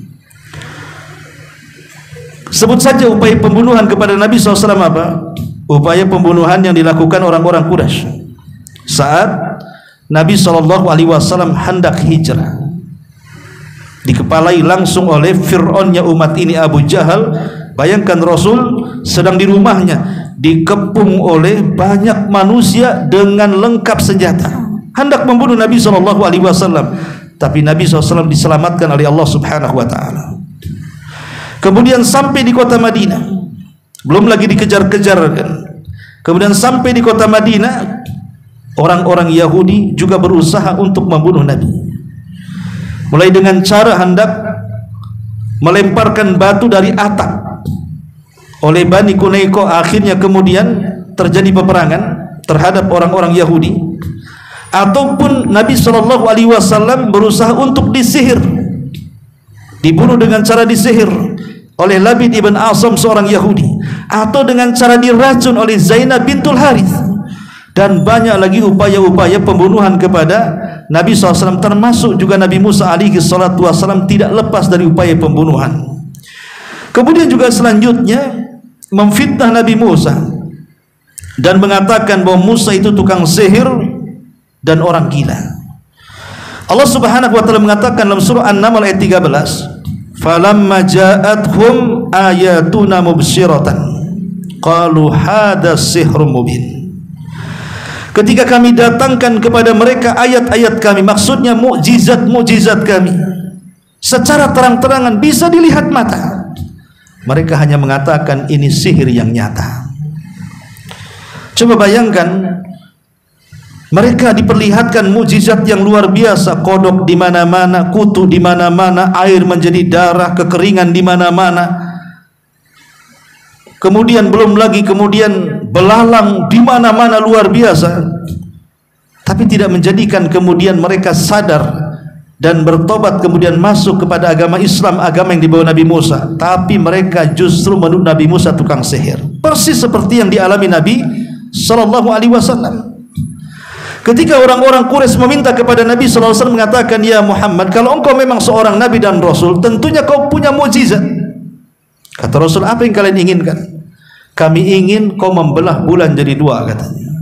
Sebut saja upaya pembunuhan kepada Nabi SAW apa? Upaya pembunuhan yang dilakukan orang-orang Quraisy saat Nabi SAW hendak hijrah, dikepalai langsung oleh Fir'aunnya umat ini, Abu Jahal. Bayangkan Rasul sedang di rumahnya, dikepung oleh banyak manusia dengan lengkap senjata, hendak membunuh Nabi SAW. Tapi Nabi SAW diselamatkan oleh Allah Subhanahu wa taala. Kemudian sampai di kota Madinah, belum lagi dikejar-kejar kan. Kemudian sampai di kota Madinah, orang-orang Yahudi juga berusaha untuk membunuh Nabi, mulai dengan cara hendak melemparkan batu dari atap oleh Bani Quraisy. Akhirnya kemudian terjadi peperangan terhadap orang-orang Yahudi. Ataupun Nabi SAW berusaha untuk disihir, dibunuh dengan cara disihir oleh Labid ibn Asam seorang Yahudi, atau dengan cara diracun oleh Zainab bintul Harith. Dan banyak lagi upaya-upaya pembunuhan kepada Nabi SAW, termasuk juga Nabi Musa alaihi salatu wassalam tidak lepas dari upaya pembunuhan. Kemudian juga selanjutnya memfitnah Nabi Musa dan mengatakan bahwa Musa itu tukang sihir dan orang gila. Allah Subhanahu wa taala mengatakan dalam surah An-Naml ayat 13, falamma ja'athum ayatuna mubsyiratan qalu hadha sihrun mubin. Ketika kami datangkan kepada mereka ayat-ayat kami, maksudnya mukjizat-mukjizat kami, secara terang-terangan bisa dilihat mata, mereka hanya mengatakan ini sihir yang nyata. Coba bayangkan, mereka diperlihatkan mukjizat yang luar biasa, kodok di mana-mana, kutu di mana-mana, air menjadi darah, kekeringan di mana-mana. Kemudian belum lagi kemudian belalang di mana-mana luar biasa. Tapi tidak menjadikan kemudian mereka sadar dan bertobat kemudian masuk kepada agama Islam, agama yang dibawa Nabi Musa. Tapi mereka justru menuduh Nabi Musa tukang sihir, persis seperti yang dialami Nabi sallallahu alaihi wasallam. Ketika orang-orang Quraisy meminta kepada Nabi sallallahu alaihi wasallam, mengatakan, ya Muhammad, kalau engkau memang seorang nabi dan rasul, tentunya kau punya mukjizat. Kata Rasul, apa yang kalian inginkan? Kami ingin kau membelah bulan jadi dua, katanya.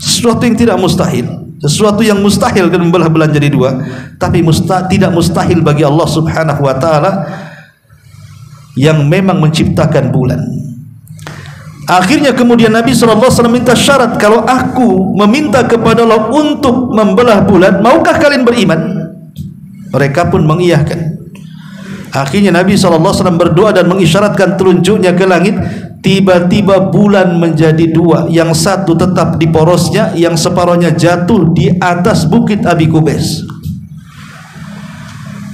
Sesuatu yang tidak mustahil. sesuatu yang mustahil kan membelah bulan jadi dua, tapi tidak mustahil bagi Allah Subhanahu wa taala yang memang menciptakan bulan. Akhirnya kemudian Nabi SAW minta syarat, kalau aku meminta kepada Allah untuk membelah bulan, maukah kalian beriman? Mereka pun mengiyakan. Akhirnya Nabi SAW berdoa dan mengisyaratkan telunjuknya ke langit. Tiba-tiba bulan menjadi dua, yang satu tetap di porosnya, yang separuhnya jatuh di atas bukit Abi Kubais.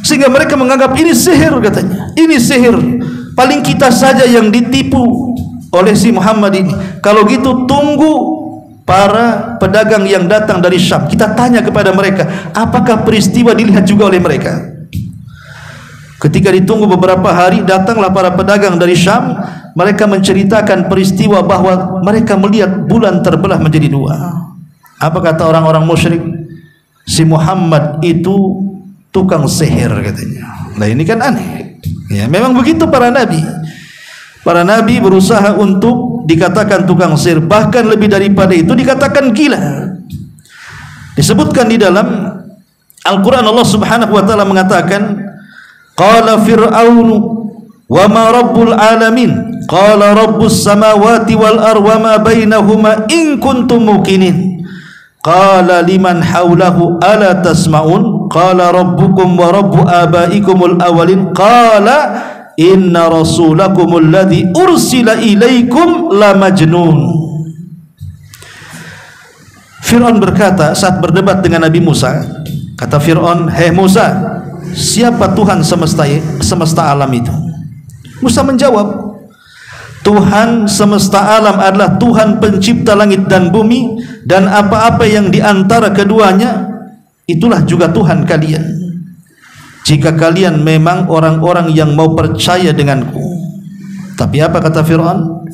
Sehingga mereka menganggap ini sihir, katanya. Ini sihir. Paling kita saja yang ditipu oleh si Muhammad ini. Kalau gitu tunggu para pedagang yang datang dari Syam, kita tanya kepada mereka, apakah peristiwa dilihat juga oleh mereka? Ketika ditunggu beberapa hari, datanglah para pedagang dari Syam. Mereka menceritakan peristiwa bahwa mereka melihat bulan terbelah menjadi dua. Apa kata orang-orang musyrik? Si Muhammad itu tukang sihir, katanya. Nah ini kan aneh. Ya, memang begitu para nabi. Para nabi berusaha untuk dikatakan tukang sihir, bahkan lebih daripada itu dikatakan gila. Disebutkan di dalam Al-Quran, Allah Subhanahu wa taala mengatakan, qala fir'aunu wa ma rabbul alamin, qala rabbus samawati wal ardi wa ma bainahuma in kuntum muqinin, qala liman hawlahu ala tasma'un, qala rabbukum wa rabbu abaikumul awalin, qala inna rasulakumul ladzi ursila ilaikum la majnun. Fir'aun berkata saat berdebat dengan Nabi Musa, kata Fir'aun, "Hei Musa, siapa Tuhan semesta alam itu?" Musa menjawab, Tuhan semesta alam adalah Tuhan pencipta langit dan bumi, dan apa-apa yang diantara keduanya, itulah juga Tuhan kalian. Jika kalian memang orang-orang yang mau percaya denganku. Tapi apa kata Fir'aun?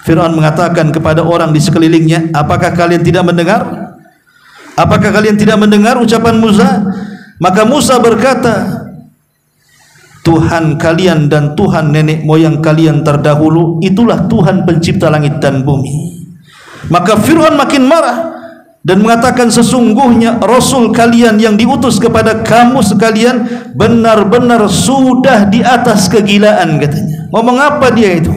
Fir'aun mengatakan kepada orang di sekelilingnya, apakah kalian tidak mendengar? Apakah kalian tidak mendengar ucapan Musa? Maka Musa berkata, Tuhan kalian dan Tuhan nenek moyang kalian terdahulu, itulah Tuhan pencipta langit dan bumi. Maka Fir'aun makin marah dan mengatakan, sesungguhnya Rasul kalian yang diutus kepada kamu sekalian benar-benar sudah di atas kegilaan, katanya. Ngomong apa dia itu?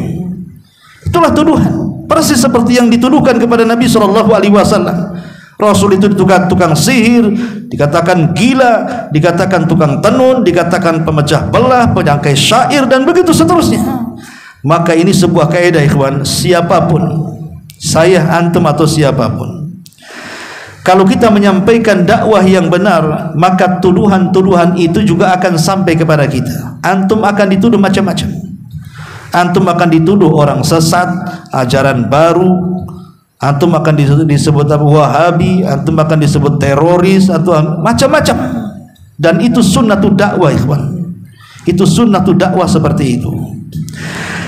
Itulah tuduhan, persis seperti yang dituduhkan kepada Nabi SAW. Rasul itu tukang sihir, dikatakan gila, dikatakan tukang tenun, dikatakan pemecah belah, penyangkai syair, dan begitu seterusnya. Maka ini sebuah kaidah, ikhwan, siapapun, saya, antum, atau siapapun, kalau kita menyampaikan dakwah yang benar, maka tuduhan-tuduhan itu juga akan sampai kepada kita. Antum akan dituduh macam-macam. Antum akan dituduh orang sesat, ajaran baru. Antum akan disebut Wahabi, antum akan disebut teroris, atau macam-macam. Dan itu sunnatul dakwah, ikhwan. Itu sunnatul dakwah seperti itu.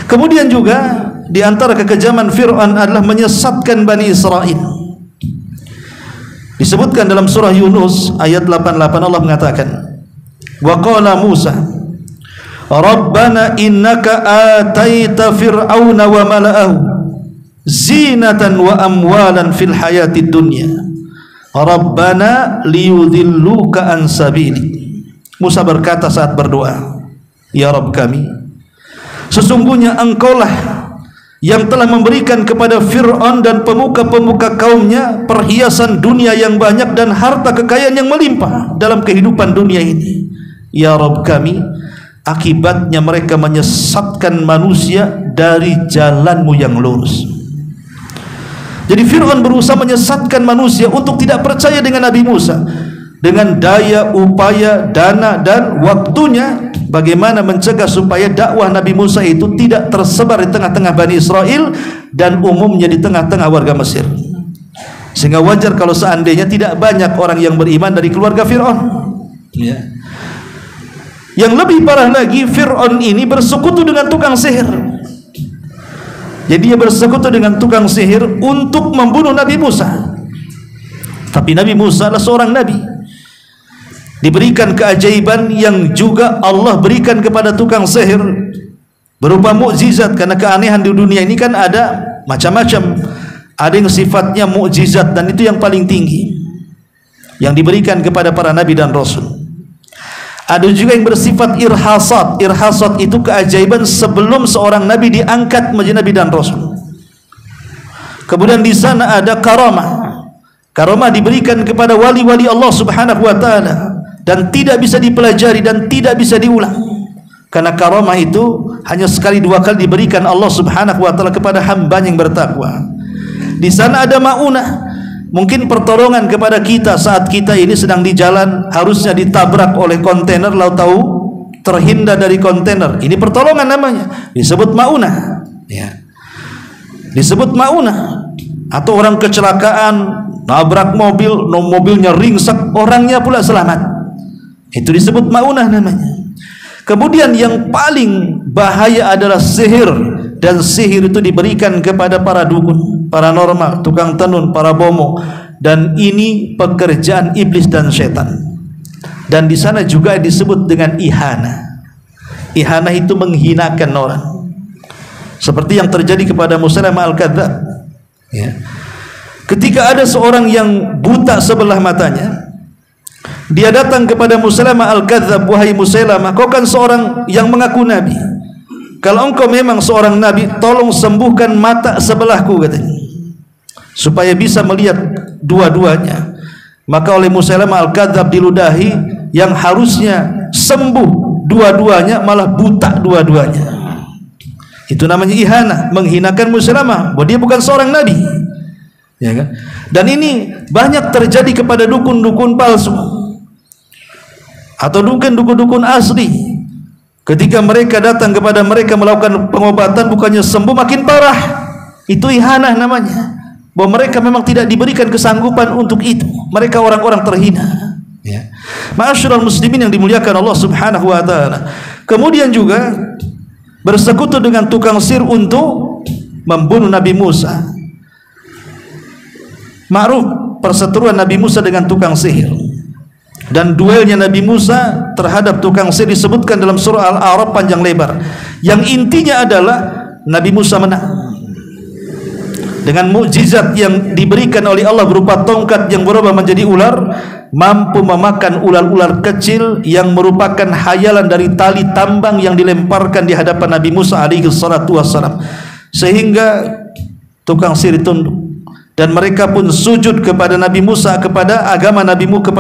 Kemudian juga di antara kekejaman Fir'aun adalah menyesatkan Bani Israel. Disebutkan dalam surah Yunus ayat 88, Allah mengatakan, wa qala Musa Rabbana innaka ataita fir'auna wa mala'ahu zinatan wa amwalan fil hayatid dunya Rabbana liyudilluka an sabili. Musa berkata saat berdoa, ya Rabb kami, sesungguhnya engkaulah yang telah memberikan kepada Fir'aun dan pemuka-pemuka kaumnya perhiasan dunia yang banyak dan harta kekayaan yang melimpah dalam kehidupan dunia ini. Ya Rabb kami, akibatnya mereka menyesatkan manusia dari jalanmu yang lurus. Jadi Fir'aun berusaha menyesatkan manusia untuk tidak percaya dengan Nabi Musa. Dengan daya, upaya, dana, dan waktunya, bagaimana mencegah supaya dakwah Nabi Musa itu tidak tersebar di tengah-tengah Bani Israel dan umumnya di tengah-tengah warga Mesir. Sehingga wajar kalau seandainya tidak banyak orang yang beriman dari keluarga Fir'aun. Ya. Yang lebih parah lagi, Fir'aun ini bersekutu dengan tukang sihir. Jadi dia bersekutu dengan tukang sihir untuk membunuh Nabi Musa. Tapi Nabi Musa adalah seorang nabi, diberikan keajaiban yang juga Allah berikan kepada tukang sihir berupa mukjizat. Karena keanehan di dunia ini kan ada macam-macam. Ada yang sifatnya mukjizat dan itu yang paling tinggi. yang diberikan kepada para nabi dan rasul. Ada juga yang bersifat irhasat. Irhasat itu keajaiban sebelum seorang nabi diangkat menjadi nabi dan rasul. Kemudian di sana ada karamah. Karamah diberikan kepada wali-wali Allah Subhanahu wa taala dan tidak bisa dipelajari dan tidak bisa diulang. Karena karamah itu hanya sekali dua kali diberikan Allah Subhanahu wa taala kepada hamba yang bertakwa. Di sana ada maunah, mungkin pertolongan kepada kita saat kita ini sedang di jalan, harusnya ditabrak oleh kontainer, lalu tahu terhindar dari kontainer. Ini pertolongan namanya, disebut maunah. Ya. Disebut maunah. Atau orang kecelakaan, nabrak mobil, mobilnya ringsek, orangnya pula selamat. Itu disebut maunah namanya. Kemudian yang paling bahaya adalah sihir, dan sihir itu diberikan kepada para dukun, paranormal, tukang tenun, para bomo, dan ini pekerjaan iblis dan setan. Dan di sana juga disebut dengan ihana. Ihana itu menghinakan orang, seperti yang terjadi kepada Musailamah al-Kadzdzab. Ya. Ketika ada seorang yang buta sebelah matanya, dia datang kepada Musailamah al-Kadzdzab, wahai Musailamah, kau kan seorang yang mengaku nabi. Kalau engkau memang seorang nabi, tolong sembuhkan mata sebelahku, katanya, supaya bisa melihat dua-duanya. Maka oleh Musailamah al-Kadzdzab diludahi, yang harusnya sembuh dua-duanya malah buta dua-duanya. Itu namanya ihana, menghinakan Musailamah bahwa dia bukan seorang nabi. Ya kan? Dan ini banyak terjadi kepada dukun-dukun palsu atau dukun-dukun asli. Ketika mereka datang kepada mereka melakukan pengobatan, bukannya sembuh makin parah. Itu ihana namanya, bahwa mereka memang tidak diberikan kesanggupan untuk itu. Mereka orang-orang terhina. Ya. Ma'asyiral muslimin yang dimuliakan Allah Subhanahu wa taala. Kemudian juga bersekutu dengan tukang sihir untuk membunuh Nabi Musa. Ma'ruf perseteruan Nabi Musa dengan tukang sihir, dan duelnya Nabi Musa terhadap tukang sihir disebutkan dalam surah Al-A'raf panjang lebar. Yang intinya adalah Nabi Musa menang dengan mukjizat yang diberikan oleh Allah berupa tongkat yang berubah menjadi ular, mampu memakan ular-ular kecil yang merupakan hayalan dari tali tambang yang dilemparkan di hadapan Nabi Musa alaihi salatu wassalam, sehingga tukang sihir tunduk dan mereka pun sujud kepada Nabi Musa, kepada agama Nabi Musa,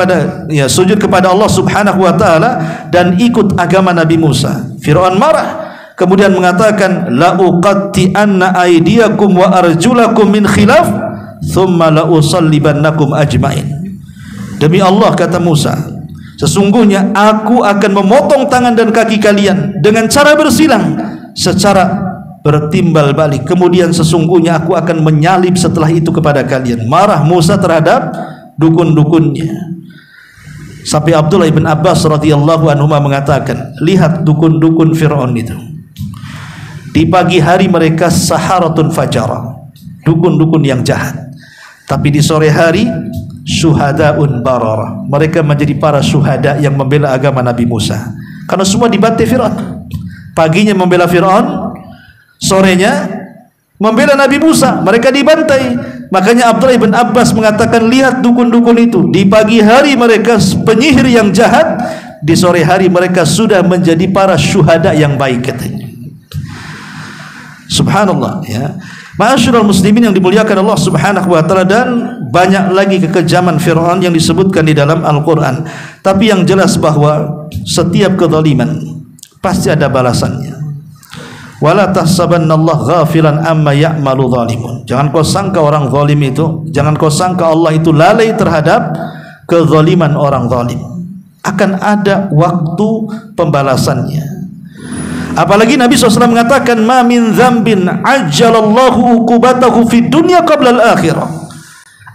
sujud kepada Allah Subhanahu wa taala dan ikut agama Nabi Musa. Firaun marah, kemudian mengatakan, la uqatti anna aydiyakum wa arjulakum min khilaf thumma la usallibannakum ajmain. Demi Allah, kata Musa, sesungguhnya aku akan memotong tangan dan kaki kalian dengan cara bersilang secara bertimbal balik. Kemudian sesungguhnya aku akan menyalib setelah itu kepada kalian. Marah Musa terhadap dukun-dukunnya. Sampai Abdullah ibn Abbas radhiyallahu anhu mengatakan, lihat dukun-dukun Fir'aun itu. Di pagi hari mereka saharatun fajara, dukun-dukun yang jahat. Tapi di sore hari syuhadaun barara, mereka menjadi para syuhada yang membela agama Nabi Musa. Karena semua dibantai Fir'aun. Paginya membela Fir'aun, sorenya membela Nabi Musa, mereka dibantai. Makanya Abdullah ibn Abbas mengatakan, lihat dukun-dukun itu, di pagi hari mereka penyihir yang jahat, di sore hari mereka sudah menjadi para syuhada yang baik, katanya. Subhanallah, ya. Ma'asyiral muslimin yang dimuliakan Allah Subhanahu wa taala, dan banyak lagi kekejaman Firaun yang disebutkan di dalam Al-Qur'an. Tapi yang jelas bahwa setiap kezaliman pasti ada balasannya. Wala tahsabannallaha ghafilan amma ya'malu zalimun. Jangan kau sangka orang zalim itu, jangan kau sangka Allah itu lalai terhadap kezaliman orang zalim. Akan ada waktu pembalasannya. Apalagi Nabi SAW mengatakan, ma min dzambin ajjalallahu uqubatahu fid dunya qabla al-akhirah.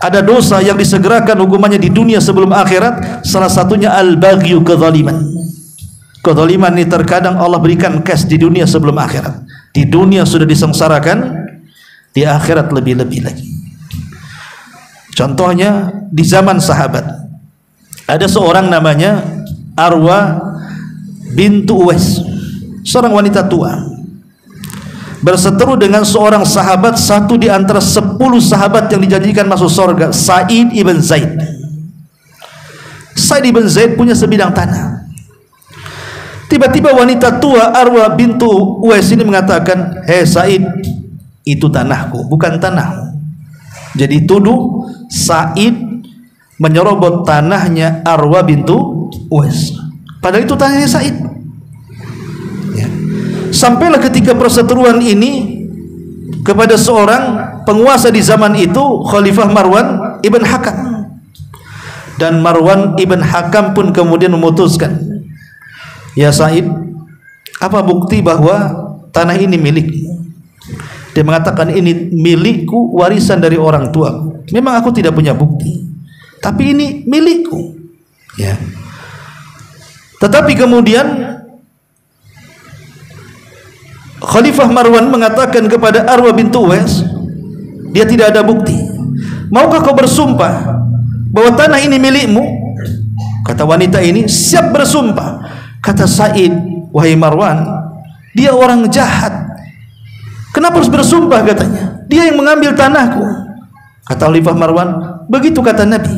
Ada dosa yang disegerakan hukumannya di dunia sebelum akhirat, salah satunya al-baghyu, kezaliman. Kezaliman ini terkadang Allah berikan cash di dunia sebelum akhirat. Di dunia sudah disengsarakan, di akhirat lebih-lebih lagi. Contohnya di zaman sahabat, ada seorang namanya Arwa bintu Uwais, seorang wanita tua, berseteru dengan seorang sahabat, satu di antara 10 sahabat yang dijanjikan masuk surga, Sa'id ibn Zaid. Sa'id bin Zaid punya sebidang tanah. Tiba-tiba wanita tua Arwa bintu Uwais ini mengatakan, "Hei Sa'id, itu tanahku, bukan tanahmu." Jadi tuduh Sa'id menyerobot tanahnya Arwa bintu Uwais, padahal itu tanahnya Sa'id. Ya. Sampailah ketika perseteruan ini kepada seorang penguasa di zaman itu, Khalifah Marwan ibn Hakam. Dan Marwan ibn Hakam pun kemudian memutuskan, "Ya Sa'id, apa bukti bahwa tanah ini milikmu?" Dia mengatakan, "Ini milikku, warisan dari orang tua. Memang aku tidak punya bukti, tapi ini milikku." Ya. Tetapi kemudian Khalifah Marwan mengatakan kepada Arwa bintu Uwais, dia tidak ada bukti. "Maukah kau bersumpah bahwa tanah ini milikmu?" Kata wanita ini, "Siap bersumpah." Kata Sa'id, "Wahai Marwan, dia orang jahat. Kenapa harus bersumpah?" katanya. "Dia yang mengambil tanahku." Kata Khalifah Marwan, "Begitu kata Nabi.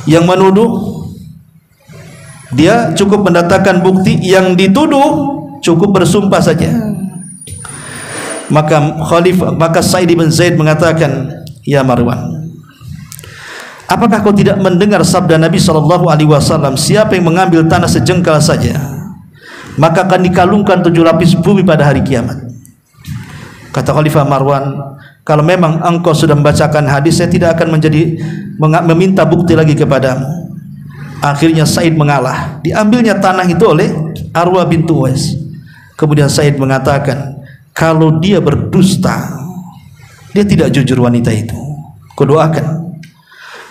Yang menuduh, dia cukup mendatangkan bukti, yang dituduh cukup bersumpah saja." Maka Sa'id bin Zaid mengatakan, "Ya Marwan, apakah kau tidak mendengar sabda Nabi SAW, siapa yang mengambil tanah sejengkal saja, maka akan dikalungkan 7 lapis bumi pada hari kiamat." Kata Khalifah Marwan, "Kalau memang engkau sudah membacakan hadis, saya tidak akan meminta bukti lagi kepadamu." Akhirnya Sa'id mengalah, diambilnya tanah itu oleh Arwa bintu Uwais. Kemudian Sa'id mengatakan, kalau dia berdusta, dia tidak jujur wanita itu, kudoakan,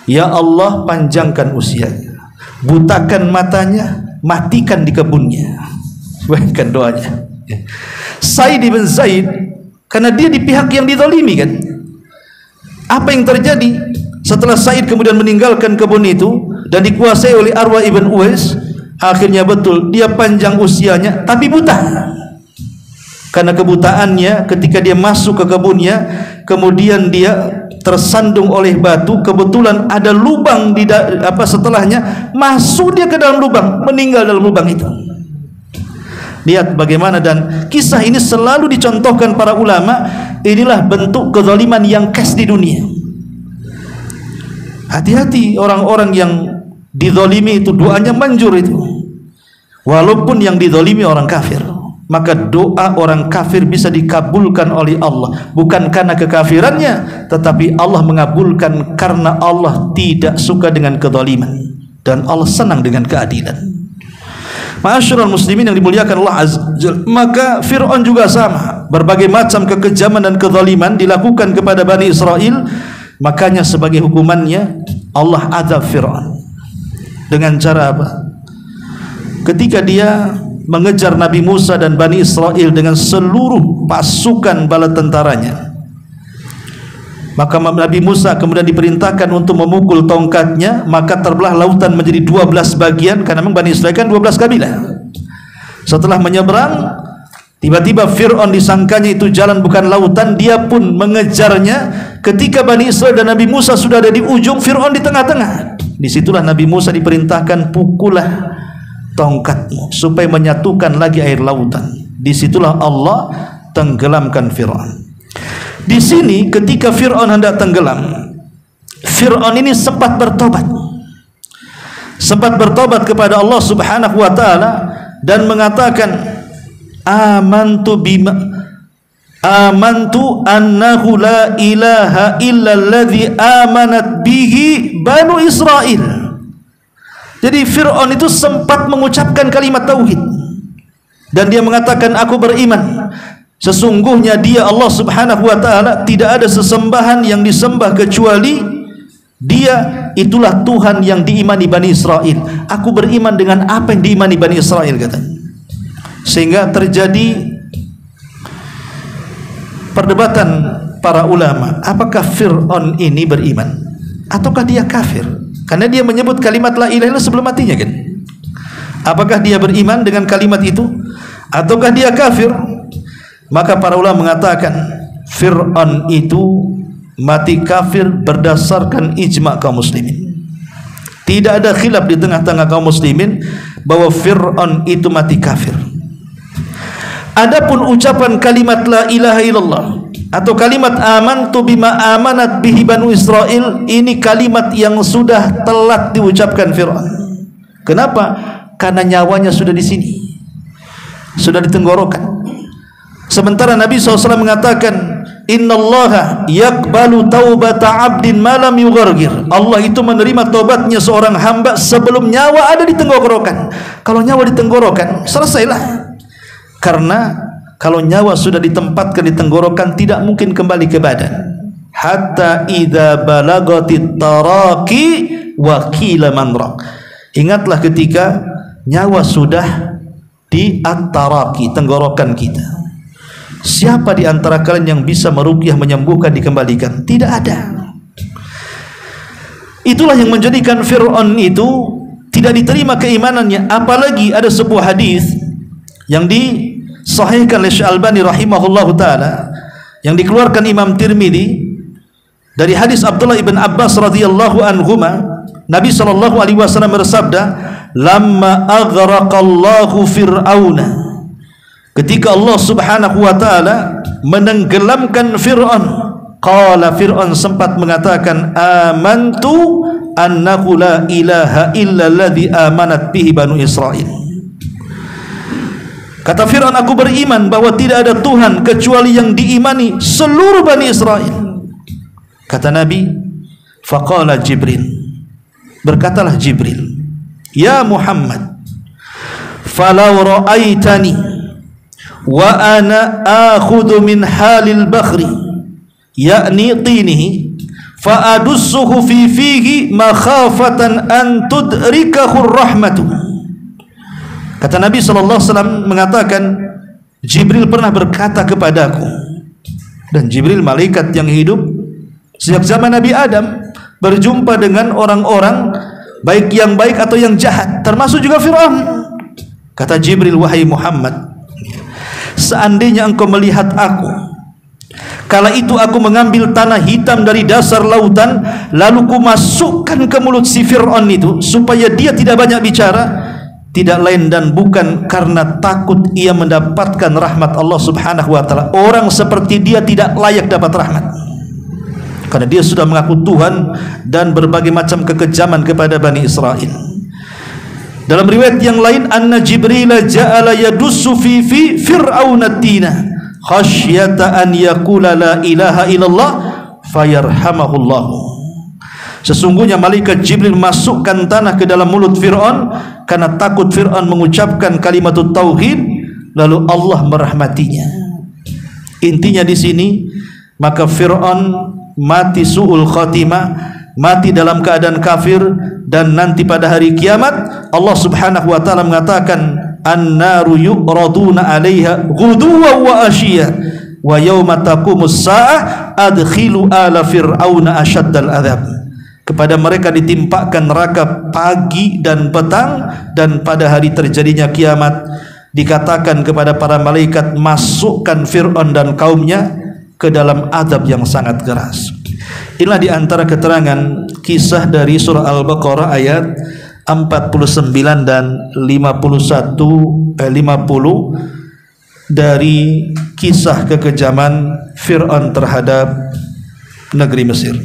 ya Allah panjangkan usianya, butakan matanya, matikan di kebunnya. Bayangkan doanya. Sa'id bin Zaid, karena dia di pihak yang dizalimi kan. Apa yang terjadi setelah Sa'id kemudian meninggalkan kebun itu dan dikuasai oleh Arwa ibn Uwais? Akhirnya betul dia panjang usianya tapi buta. Karena kebutaannya, ketika dia masuk ke kebunnya, kemudian dia tersandung oleh batu, kebetulan ada lubang di setelahnya, masuk dia ke dalam lubang, meninggal dalam lubang itu. Lihat bagaimana, dan kisah ini selalu dicontohkan para ulama. Inilah bentuk kezaliman yang khas di dunia. Hati-hati orang-orang yang dizalimi itu, doanya manjur itu, walaupun yang dizalimi orang kafir. Maka doa orang kafir bisa dikabulkan oleh Allah, bukan karena kekafirannya, tetapi Allah mengabulkan karena Allah tidak suka dengan kezaliman dan Allah senang dengan keadilan. Ma'asyiral muslimin yang dimuliakan Allah Azza wa Jalla, maka Fir'aun juga sama. Berbagai macam kekejaman dan kezaliman dilakukan kepada Bani Israel. Makanya sebagai hukumannya Allah azab Fir'aun. Dengan cara apa? Ketika dia mengejar Nabi Musa dan Bani Israel dengan seluruh pasukan bala tentaranya, maka Nabi Musa kemudian diperintahkan untuk memukul tongkatnya, maka terbelah lautan menjadi 12 bagian, karena memang Bani Israel kan 12 kabilah. Setelah menyeberang, tiba-tiba Fir'aun disangkanya itu jalan bukan lautan, dia pun mengejarnya. Ketika Bani Israel dan Nabi Musa sudah ada di ujung, Fir'aun di tengah-tengah. Disitulah Nabi Musa diperintahkan, pukullah tongkatmu supaya menyatukan lagi air lautan. Disitulah Allah tenggelamkan Fir'aun. Di sini ketika Fir'aun hendak tenggelam, Fir'aun ini sempat bertobat kepada Allah Subhanahu wa taala dan mengatakan, amantu annahu la ilaha illalladzi amanat bihi banu Israil. Jadi Fir'aun itu sempat mengucapkan kalimat tauhid dan dia mengatakan, aku beriman sesungguhnya dia Allah Subhanahu wa taala tidak ada sesembahan yang disembah kecuali dia, itulah Tuhan yang diimani Bani Israel. Aku beriman dengan apa yang diimani Bani Israel, katanya. Sehingga terjadi perdebatan para ulama, apakah Fir'aun ini beriman ataukah dia kafir? Karena dia menyebut kalimat la ilaha illallah sebelum matinya kan. Apakah dia beriman dengan kalimat itu ataukah dia kafir? Maka para ulama mengatakan Fir'aun itu mati kafir berdasarkan ijma kaum muslimin. Tidak ada khilaf di tengah-tengah kaum muslimin bahwa Fir'aun itu mati kafir. Adapun ucapan kalimat la ilaha illallah atau kalimat amantu bima amanat bihi Banu Israel, ini kalimat yang sudah telat diucapkan Fir'aun. Kenapa? Karena nyawanya sudah di sini, sudah di tenggorokan. Sementara Nabi SAW mengatakan, innallaha yaqbalu taubata abdin malam yughargir. Allah itu menerima taubatnya seorang hamba sebelum nyawa ada di tenggorokan. Kalau nyawa di tenggorokan, selesailah. Karena kalau nyawa sudah ditempatkan di tenggorokan, tidak mungkin kembali ke badan. Hatta idza balagatit taraqi wa qila manraq. Ingatlah ketika nyawa sudah di at-taraqi, tenggorokan kita. Siapa di antara kalian yang bisa meruqyah, menyembuhkan, dikembalikan? Tidak ada. Itulah yang menjadikan Fir'aun itu tidak diterima keimanannya. Apalagi ada sebuah hadis yang disahihkan oleh Syekh Albani rahimahullahu taala, yang dikeluarkan Imam Tirmidzi dari hadis Abdullah ibn Abbas radhiyallahu anhuma. Nabi sallallahu alaihi wasallam bersabda, "Lamma aghraqallahu Fir'auna." Ketika Allah Subhanahu wa taala menenggelamkan Fir'aun, qala Fir'aun sempat mengatakan, "Amantu annahu la ilaha illa alladhi amanat bihi Banu Israil." Kata Fir'aun, aku beriman bahwa tidak ada Tuhan kecuali yang diimani seluruh Bani Israel. Kata Nabi, faqala Jibril, berkatalah Jibril, ya Muhammad, falau ra'aitani wa ana akhudhu min halil bakhri yakni tinihi fa adussuhu fi fihi makhafatan an tudrikahu rahmatu. Kata Nabi SAW mengatakan, Jibril pernah berkata kepadaku, dan Jibril malaikat yang hidup sejak zaman Nabi Adam, berjumpa dengan orang-orang baik yang baik atau yang jahat, termasuk juga Fir'aun. Kata Jibril, wahai Muhammad, seandainya engkau melihat aku, kala itu aku mengambil tanah hitam dari dasar lautan, lalu ku masukkan ke mulut si Fir'aun itu supaya dia tidak banyak bicara, tidak lain dan bukan karena takut ia mendapatkan rahmat Allah Subhanahu wa taala. Orang seperti dia tidak layak dapat rahmat, karena dia sudah mengaku Tuhan dan berbagai macam kekejaman kepada Bani Israel. Dalam riwayat yang lain, anna Jibril ja'ala yadussu fi fir'auna tina khasyata an yaqula la ilaha illallah fayarhamahullah. Sesungguhnya malaikat Jibril masukkan tanah ke dalam mulut Fir'aun karena takut Fir'aun mengucapkan kalimat tauhid, lalu Allah merahmatinya. Intinya di sini, maka Fir'aun mati su'ul khatimah, mati dalam keadaan kafir, dan nanti pada hari kiamat Allah Subhanahu wa taala mengatakan, an-naru yu'raduna 'alaiha ghuduwan wa ashiya wa yauma taqumus saa'ah adkhilu ala fir'auna asyaddal adzab. Kepada mereka ditimpakan neraka pagi dan petang, dan pada hari terjadinya kiamat dikatakan kepada para malaikat, masukkan Fir'aun dan kaumnya ke dalam azab yang sangat keras. Inilah di antara keterangan kisah dari surah Al-Baqarah ayat 49 dan 50 dari kisah kekejaman Fir'aun terhadap negeri Mesir.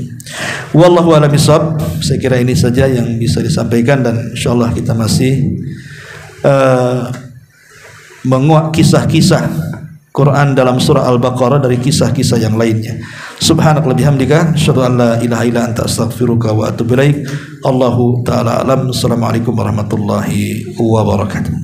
Wallahu a'lam bishawab. Saya kira ini saja yang bisa disampaikan, dan insyaallah kita masih menguak kisah-kisah Quran dalam surah Al-Baqarah dari kisah-kisah yang lainnya. Subhanakallahumma bihamdika asyhadu an la ilaha illa anta astaghfiruka wa atubu ilaik. Allahu taala alam. Assalamualaikum warahmatullahi wabarakatuh.